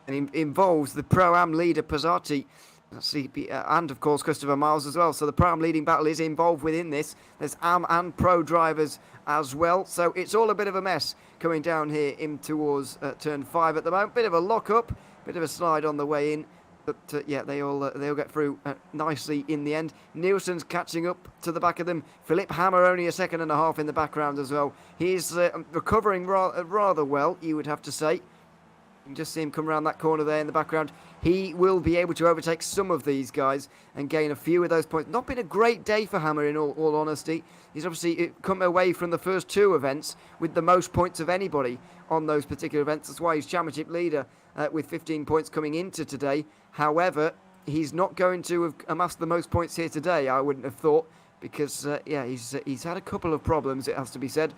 and involves the Pro-Am leader Pizzati, and of course Christopher Miles as well. So the Pro-Am leading battle is involved within this. There's Am and Pro drivers as well. So it's all a bit of a mess coming down here in towards turn 5 at the moment. Bit of a lock-up, bit of a slide on the way in. But yeah, they all get through nicely in the end. Nielsen's catching up to the back of them. Philip Hammer only a second and a half in the background as well. He's recovering rather well, you would have to say. You can just see him come around that corner there in the background. He will be able to overtake some of these guys and gain a few of those points. Not been a great day for Hammer in all honesty. He's obviously come away from the first two events with the most points of anybody on those particular events. That's why he's championship leader with 15 points coming into today. However, he's not going to have amassed the most points here today, I wouldn't have thought, because he's had a couple of problems, it has to be said.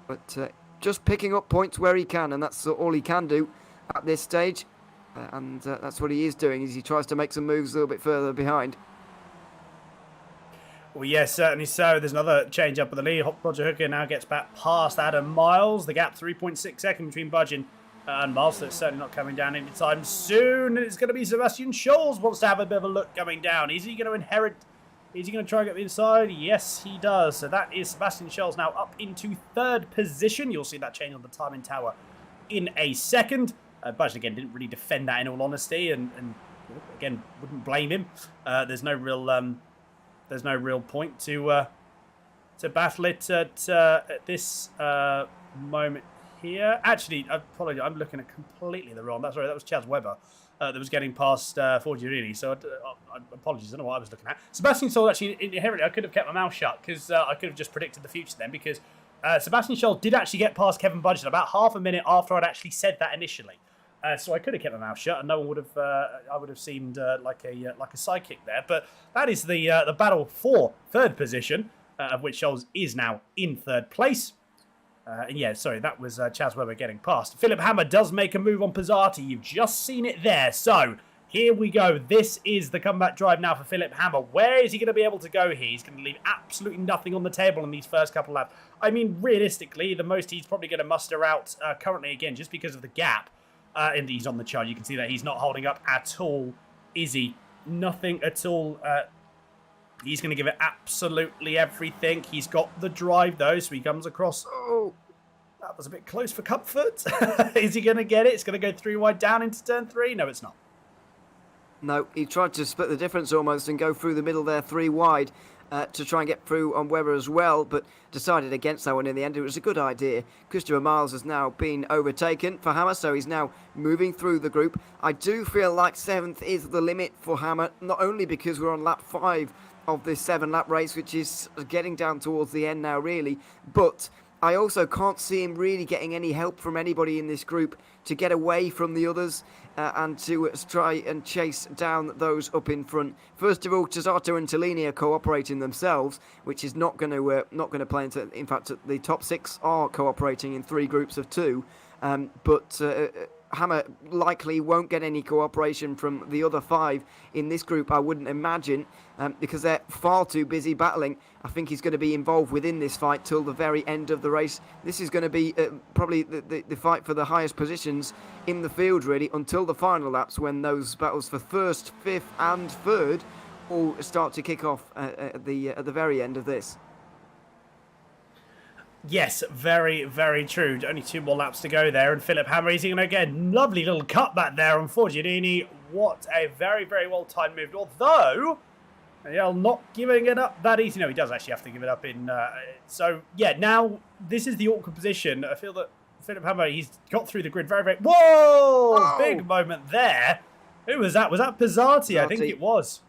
But just picking up points where he can, and that's all he can do at this stage. And that's what he is doing, is he tries to make some moves a little bit further behind. Well, yes, certainly so. There's another change up at the lead. Roger Hooker now gets back past Adam Miles. The gap 3.6 seconds between Budgeon and Miles, so it's certainly not coming down anytime soon. And it's going to be Sebastian Scholes wants to have a bit of a look coming down. Is he going to inherit? Is he going to try and get the inside? Yes, he does. So that is Sebastian Scholes now up into third position. You'll see that change on the timing tower in a second. Budgeon again didn't really defend that in all honesty, and again wouldn't blame him. There's no real point to battle it at this moment here. Actually, I apologize, I'm looking at completely the wrong. That was Chaz Webber that was getting past Forgiarini. So apologies, I don't know what I was looking at. Sebastian Scholl actually inherently, I could have kept my mouth shut because I could have just predicted the future then, because Sebastian Scholl did actually get past Kevin Budgeon about half a minute after I'd actually said that initially. So I could have kept my mouth shut, and no one would have. I would have seemed like a sidekick there. But that is the battle for third position, of which Scholes is now in third place. And yeah, sorry, that was Chaz Webber getting past. Philip Hammer does make a move on Pizzati. You've just seen it there. So here we go. This is the comeback drive now for Philip Hammer. Where is he going to be able to go here? He's going to leave absolutely nothing on the table in these first couple of laps. I mean, realistically, the most he's probably going to muster out currently, again, just because of the gap. And he's on the chart. You can see that he's not holding up at all, is he? Nothing at all. He's going to give it absolutely everything. He's got the drive, though, so he comes across. Oh, that was a bit close for comfort. Is he going to get it? It's going to go 3 wide down into turn 3. No, it's not. No, he tried to split the difference almost and go through the middle there 3 wide. To try and get through on Webber as well, but decided against that one in the end. It was a good idea. Christopher Miles has now been overtaken for Hammer, so he's now moving through the group. I do feel like 7th is the limit for Hammer, not only because we're on lap 5 of this 7-lap race, which is getting down towards the end now, really, but I also can't see him really getting any help from anybody in this group to get away from the others and to try and chase down those up in front. First of all, Cesato and Tellini are cooperating themselves, which is not going to play into. In fact, the top 6 are cooperating in 3 groups of 2, but Hammer likely won't get any cooperation from the other 5 in this group, I wouldn't imagine, because they're far too busy battling. I think he's going to be involved within this fight till the very end of the race. This is going to be probably the fight for the highest positions in the field, really, until the final laps, when those battles for 1st, 5th and 3rd all start to kick off at the very end of this. Yes, very, very true. Only 2 more laps to go there, and Philip Hammer is going to get lovely little cutback there on Forgiarini. What a very, very well-timed move. Although, not giving it up that easy. No, he does actually have to give it up in... so, yeah, now this is the awkward position. I feel that Philip Hammer, he's got through the grid very, very... Whoa! Oh! Big moment there. Who was that? Was that Pizzati? I think it was.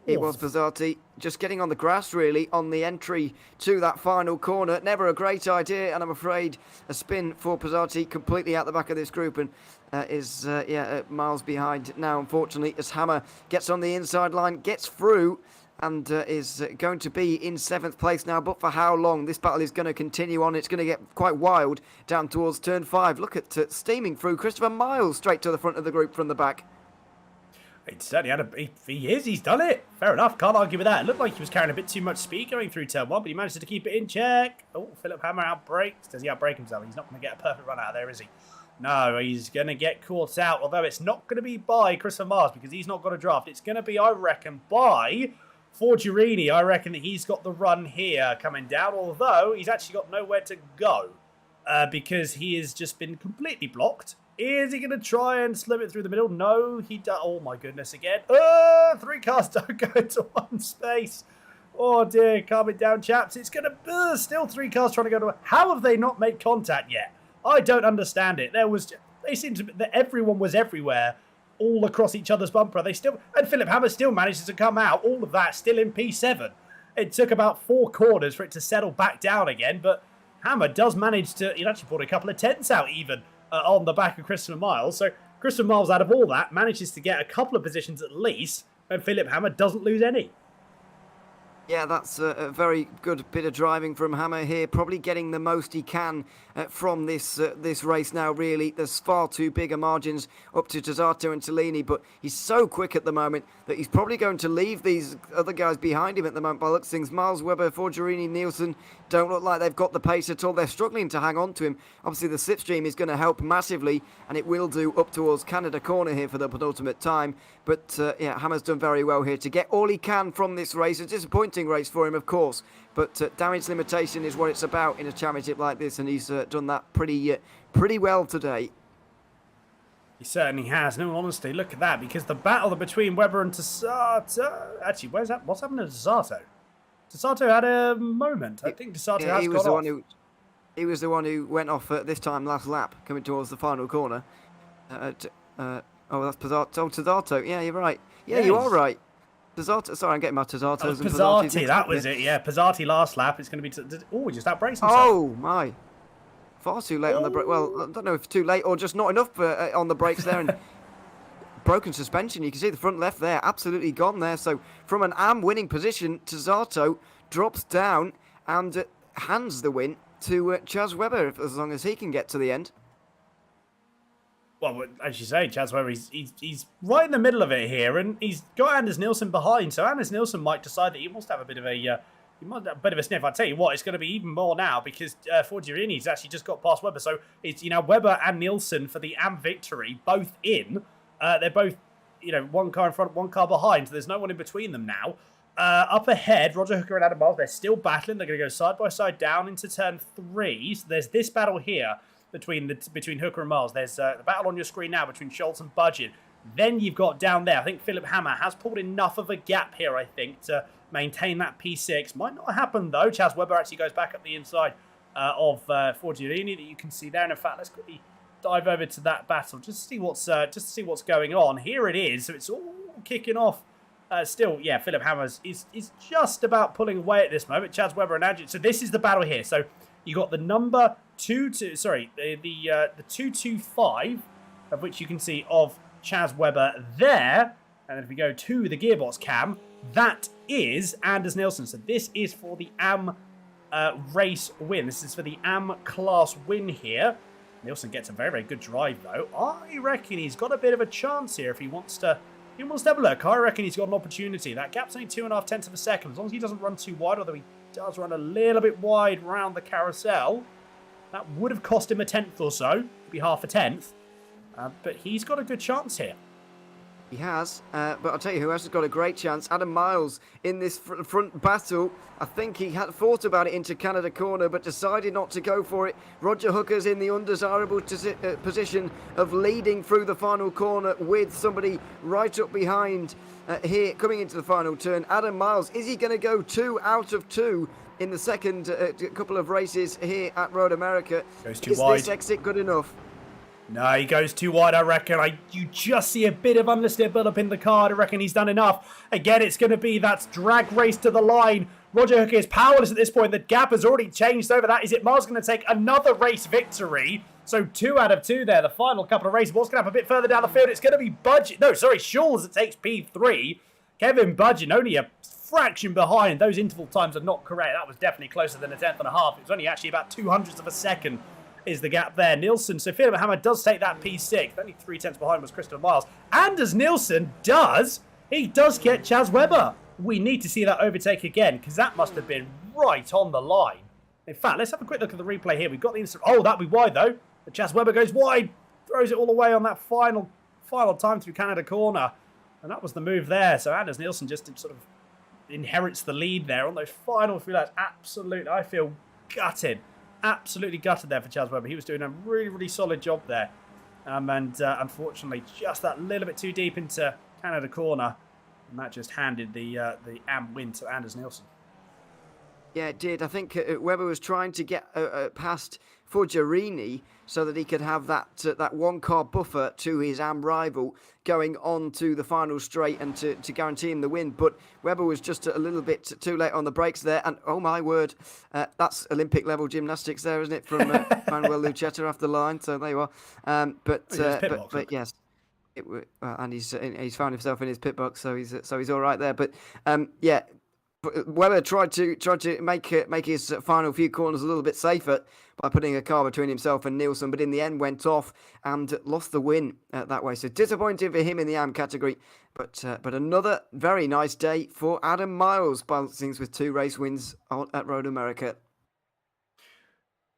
It was Pizzati, just getting on the grass, really, on the entry to that final corner. Never a great idea, and I'm afraid a spin for Pizzati completely out the back of this group, and is miles behind now, unfortunately, as Hammer gets on the inside line, gets through, and is going to be in 7th place now. But for how long? This battle is going to continue on. It's going to get quite wild down towards turn 5. Look at steaming through Christopher Miles straight to the front of the group from the back. He certainly had he's done it. Fair enough, can't argue with that. It looked like he was carrying a bit too much speed going through turn 1, but he managed to keep it in check. Oh, Philip Hammer outbreaks. Does he outbreak himself? He's not going to get a perfect run out of there, is he? No, he's going to get caught out, although it's not going to be by Christopher Mars because he's not got a draft. It's going to be, I reckon, by Forgiarini. I reckon that he's got the run here coming down, although he's actually got nowhere to go because he has just been completely blocked Is he going to try and slip it through the middle? No, he does. Oh, my goodness, again. 3 cars don't go into one space. Oh, dear. Calm it down, chaps. It's going to... still 3 cars trying to go to... How have they not made contact yet? I don't understand it. They seemed to be... Everyone was everywhere, all across each other's bumper. And Philip Hammer still manages to come out. All of that still in P7. It took about 4 corners for it to settle back down again, but Hammer does manage to... He actually brought a couple of tenths out, even. On the back of Christopher Miles. So Christopher Miles, out of all that, manages to get a couple of positions at least, and Philip Hammer doesn't lose any. Yeah, that's a very good bit of driving from Hammer here. Probably getting the most he can from this race now, really. There's far too bigger margins up to Tozzato and Tellini, but he's so quick at the moment that he's probably going to leave these other guys behind him at the moment by looks things. Miles, Webber, Forgerini, Nielsen don't look like they've got the pace at all. They're struggling to hang on to him. Obviously, the slipstream is going to help massively, and it will do up towards Canada Corner here for the penultimate time. But, yeah, Hammer's done very well here to get all he can from this race. A disappointing race for him, of course, but damage limitation is what it's about in a championship like this, and he's done that pretty well today. He certainly has. In all honesty, look at that, because the battle between Webber and Tozzato... Actually, what's happened to Tozzato? Tozzato had a moment. I think Tozzato has got off. He was the one who went off this time last lap, coming towards the final corner. Oh, that's Tozzato. Oh, Tozzato. Yeah, you're right. Yeah, you are right. Tozzato. Sorry, I'm getting my Tozzatos and Pizzati, that was it. Yeah, Pizzati last lap. It's going to be... Oh, just outbrakes himself. Oh, my. Far too late on the brake. Well, I don't know if too late or just not enough on the brakes there. And broken suspension. You can see the front left there. Absolutely gone there. So, from an AM winning position, Tozzato drops down and hands the win to Chaz Webber, as long as he can get to the end. Well, as you say, Chaz Webber, he's right in the middle of it here, and he's got Anders Nielsen behind. So Anders Nielsen might decide that he wants to have a bit of a sniff. I tell you what, it's going to be even more now because Forgerini's actually just got past Webber. So it's Webber and Nielsen for the AM victory, both in. They're both one car in front, one car behind. So there's no one in between them now. Up ahead, Roger Hooker and Adam Miles, they're still battling. They're going to go side by side down into turn 3. So there's this battle here between Hooker and Miles. There's the battle on your screen now between Schultz and Budget. Then you've got down there, I think Philip Hammer has pulled enough of a gap here, I think, to maintain that P6. Might not happen, though. Chaz Webber actually goes back up the inside of Forgerini that you can see there. And in fact, let's quickly dive over to that battle just to see what's going on. Here it is. So it's all kicking off. Still, yeah, Philip Hammer is just about pulling away at this moment. Chaz Webber and Adjut. So this is the battle here. So you got the number the 225, of which you can see of Chaz Webber there. And if we go to the gearbox cam, that is Anders Nielsen. So this is for the AM race win. This is for the AM class win here. Nielsen gets a very, very good drive, though. I reckon he's got a bit of a chance here if he wants to... have a look. I reckon he's got an opportunity. That gap's only 2.5 tenths of a second. As long as he doesn't run too wide, although he does run a little bit wide round the carousel, that would have cost him a tenth or so. It'd be half a tenth. But he's got a good chance here. He has, but I'll tell you who else has got a great chance. Adam Miles in this front battle. I think he had thought about it into Canada Corner, but decided not to go for it. Roger Hooker's in the undesirable position of leading through the final corner with somebody right up behind here coming into the final turn. Adam Miles, is he going to go 2 out of 2 in the second couple of races here at Road America? Goes too wide. Is this exit good enough? No, he goes too wide, I reckon. You just see a bit of understeer build up in the car. I reckon he's done enough. Again, it's going to be that drag race to the line. Roger Hooker is powerless at this point. The gap has already changed over that. Is it Miles going to take another race victory? So 2 out of 2 there. The final couple of races. What's going to happen a bit further down the field? It's going to be Budget. No, sorry, Schulz that takes P3. Kevin Budget only a fraction behind. Those interval times are not correct. That was definitely closer than a tenth and a half. It was only actually about 200ths of a second. Is the gap there. Nielsen, so Philip Hammer does take that P6. Only 3 tenths behind was Christopher Miles. And as Nielsen does get Chaz Webber. We need to see that overtake again, because that must have been right on the line. In fact, let's have a quick look at the replay here. We've got the instant... Oh, that'd be wide, though. But Chaz Webber goes wide, throws it all away on that final time through Canada Corner. And that was the move there. So Anders Nielsen just sort of inherits the lead there on those final few laps. Absolutely, I feel gutted. Absolutely gutted there for Chaz Webber. He was doing a really, really solid job there. and unfortunately just that little bit too deep into Canada corner, and that just handed the AM win to Anders Nielsen. Yeah, it did. I think Webber was trying to get past Forgerini so that he could have that one-car buffer to his AM rival going on to the final straight and to guarantee him the win. But Webber was just a little bit too late on the brakes there. And oh my word, that's Olympic-level gymnastics there, isn't it, from Manuel Lucchetta off the line? So there you are. But yes. And he's found himself in his pit box, so he's all right there. But yeah. Weber tried to make his final few corners a little bit safer by putting a car between himself and Nielsen, but in the end went off and lost the win that way. So disappointing for him in the AM category, but another very nice day for Adam Miles, balancing with 2 race wins at Road America.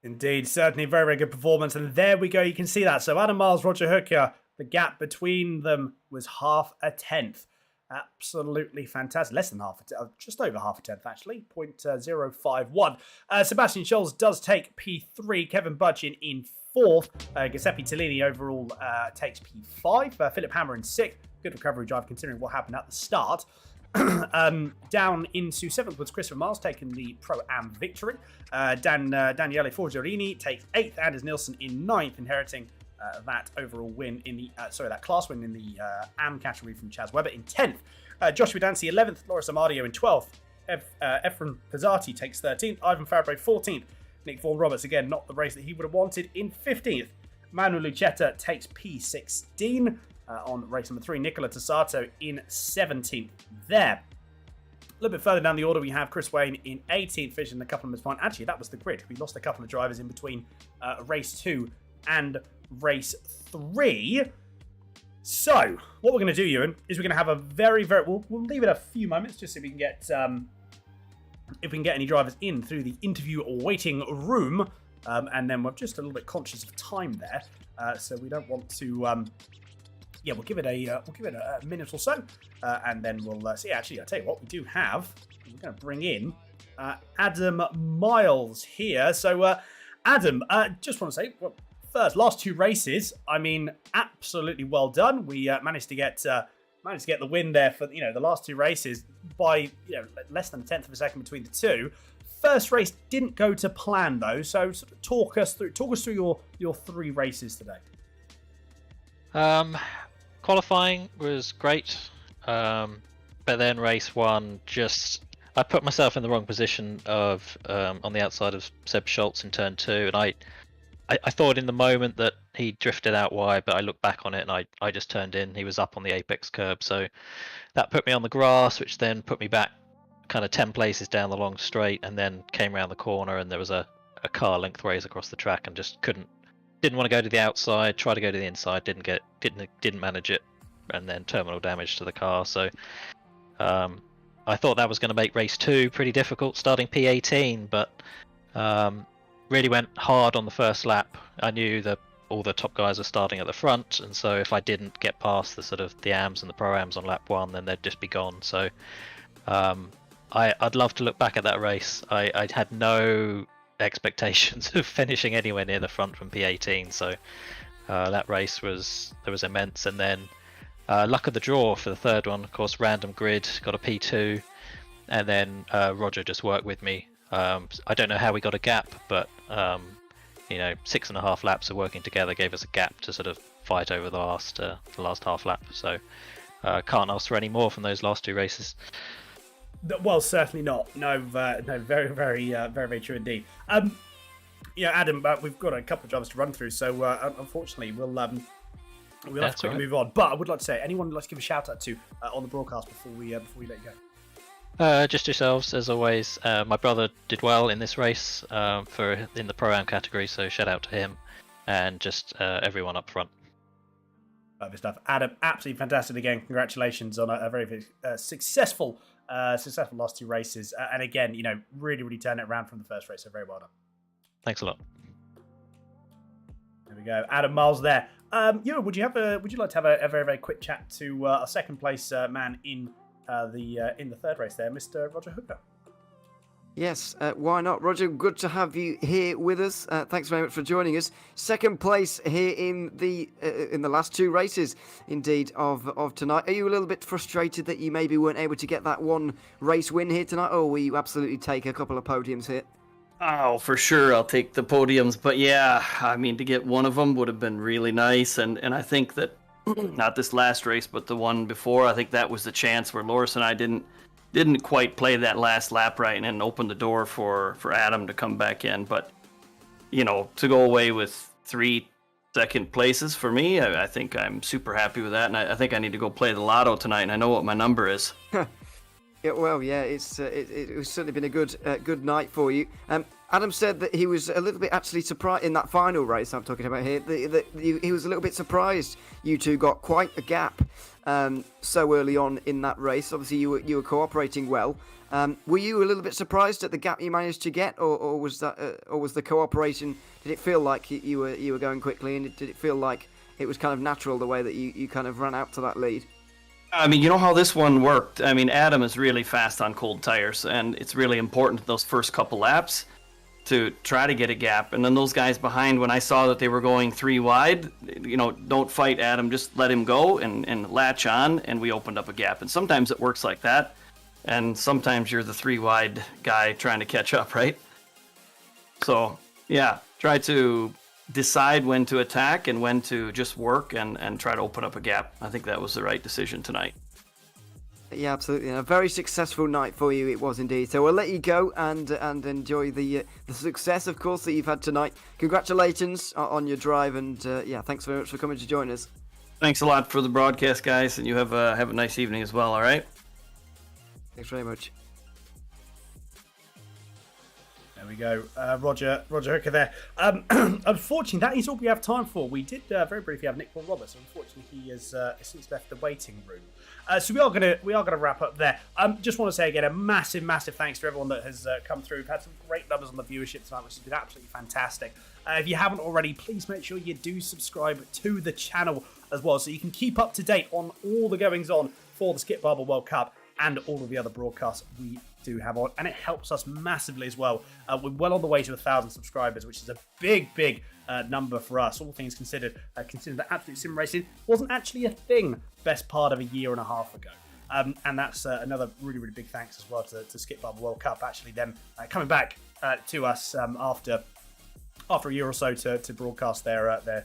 Indeed, certainly very, very good performance. And there we go, you can see that. So Adam Miles, Roger Hooker, the gap between them was half a tenth. Absolutely fantastic. Less than half a tenth, just over half a tenth actually, 0.051. Sebastian Scholes does take P3. Kevin Budgeon in 4th. Giuseppe Tellini overall takes P5. Philip Hammer in 6th. Good recovery drive considering what happened at the start. Down into 7th was Christopher Miles taking the Pro-Am victory. Daniele Forgerini takes 8th. Anders Nielsen in 9th, inheriting that overall win in the that class win in the AM category from Chaz Webber in 10th. Joshua Dancy 11th, Loris Amadio in 12th. Efren Pizzati takes 13th. Ivan Fabre 14th. Nick Vaughan Roberts, again, not the race that he would have wanted, in 15th. Manuel Lucchetta takes P16 on race number 3. Nicola Tassato in 17th there. A little bit further down the order, we have Chris Wayne in 18th, finishing a couple of minutes behind. Actually, that was the grid. We lost a couple of drivers in between race 2 and race 3. So, what we're going to do, Ewan, is we're going to have a very, very... We'll leave it a few moments just so we can get... if we can get any drivers in through the interview waiting room. And then we're just a little bit conscious of time there. So we don't want to... we'll give it a minute or so. And then we'll see. Actually, I'll tell you what, we do have... We're going to bring in Adam Miles here. So, Adam, just want to say... First, last 2 races, I mean, absolutely well done. We managed to get the win there for the last 2 races by less than a tenth of a second between the 2. First race didn't go to plan though, so sort of talk us through your 3 races today. Qualifying was great, but then race 1 I put myself in the wrong position of on the outside of Seb Schultz in turn 2, and I thought in the moment that he drifted out wide, but I looked back on it and I just turned in. He was up on the apex curb, so that put me on the grass, which then put me back kind of 10 places down the long straight, and then came around the corner and there was a car lengthways across the track, and just didn't want to go to the outside, tried to go to the inside, didn't manage it, and then terminal damage to the car. So I thought that was going to make race 2 pretty difficult, starting P18, but really went hard on the first lap. I knew that all the top guys were starting at the front, and so if I didn't get past the AMs and the Pro-Ams on lap 1, then they'd just be gone. So I'd love to look back at that race. I had no expectations of finishing anywhere near the front from P18, so that race was immense. And then luck of the draw for the third one, of course, random grid, got a P2, and then Roger just worked with me. I don't know how we got a gap, but 6.5 laps of working together gave us a gap to sort of fight over the last half lap. So can't ask for any more from those last 2 races. Well, certainly not. No, very, very, very, very true indeed. Adam, we've got a couple of drivers to run through, so unfortunately we'll have to quickly move on. But I would like to say, anyone would like to give a shout out to on the broadcast before we let you go? Just yourselves, as always. My brother did well in this race in the Pro-Am category, so shout out to him, and just everyone up front. Perfect stuff. Adam, absolutely fantastic again. Congratulations on a very, very successful last 2 races. And again, really, really turned it around from the first race, so very well done. Thanks a lot. There we go. Adam Miles there. Would you like to have a very, very quick chat to our second place man in the third race there, Mr. Roger Hooker? Yes, why not? Roger, good to have you here with us. Thanks very much for joining us. Second place here in the last two races, indeed, of tonight. Are you a little bit frustrated that you maybe weren't able to get that one race win here tonight, or will you absolutely take a couple of podiums here? Oh, for sure, I'll take the podiums. But yeah, I mean, to get one of them would have been really nice. And I think that, not this last race, but the one before, I think that was the chance where Loris and I didn't quite play that last lap right and open the door for Adam to come back in. But, you know, to go away with 3 second places for me, I think I'm super happy with that. And I think I need to go play the lotto tonight, and I know what my number is. Yeah, well, yeah, it's certainly been a good night for you. Adam said that he was a little bit actually surprised in that final race I'm talking about here. He was a little bit surprised you two got quite a gap so early on in that race. Obviously, you were cooperating well. Were you a little bit surprised at the gap you managed to get, or was the cooperation? Did it feel like you were going quickly, and did it feel like it was kind of natural the way that you kind of ran out to that lead? I mean, you know how this one worked. I mean, Adam is really fast on cold tires, and it's really important those first couple laps to try to get a gap. And then those guys behind, when I saw that they were going 3 wide, you know, don't fight Adam, just let him go and latch on, and we opened up a gap. And sometimes it works like that, and sometimes you're the 3 wide guy trying to catch up, right? So, yeah, try to decide when to attack and when to just work and try to open up a gap. I think that was the right decision tonight. Yeah, absolutely. And a very successful night for you it was indeed. So we'll let you go and enjoy the success, of course, that you've had tonight. Congratulations on your drive, and yeah, thanks very much for coming to join us. Thanks a lot for the broadcast, guys, and you have a nice evening as well, all right? Thanks very much. There we go, Roger Hooker there. Unfortunately, that is all we have time for. We did very briefly have Nick Paul Roberts. Unfortunately, he has since left the waiting room. So we are gonna wrap up there. Just want to say again a massive thanks to everyone that has come through. We've had some great numbers on the viewership tonight, which has been absolutely fantastic. If you haven't already, please make sure you do subscribe to the channel as well, so you can keep up to date on all the goings on for the Skip Barber World Cup and all of the other broadcasts we do have on, and it helps us massively as well. We're well on the way to 1,000 subscribers, which is a big number for us, all things considered. Considering that Absolute Sim Racing wasn't actually a thing best part of a year and a half ago. And that's another really big thanks as well to Skip Barber World Cup, actually them coming back to us after a year or so to broadcast their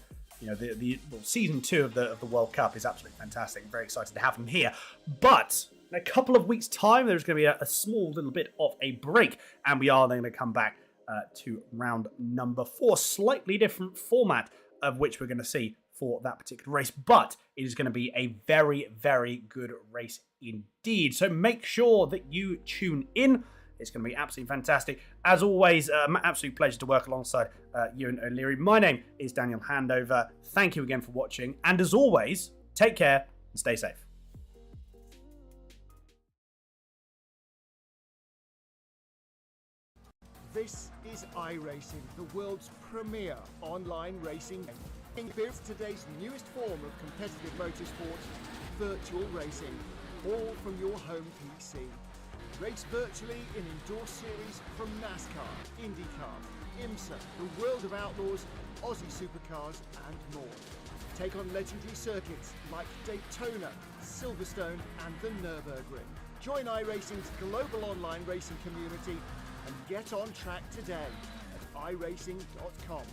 season 2 of the World Cup is absolutely fantastic. I'm very excited to have them here. But in a couple of weeks' time, there's going to be a small little bit of a break, and we are then going to come back to round number 4. Slightly different format of which we're going to see for that particular race, but it is going to be a very good race indeed. So make sure that you tune in. It's going to be absolutely fantastic. As always, absolute pleasure to work alongside Ewan O'Leary. My name is Daniel Handover. Thank you again for watching, and as always, take care and stay safe. This is iRacing, the world's premier online racing game. Experience today's newest form of competitive motorsport, virtual racing, all from your home PC. Race virtually in indoor series from NASCAR, IndyCar, IMSA, the World of Outlaws, Aussie Supercars and more. Take on legendary circuits like Daytona, Silverstone and the Nürburgring. Join iRacing's global online racing community and get on track today at iracing.com.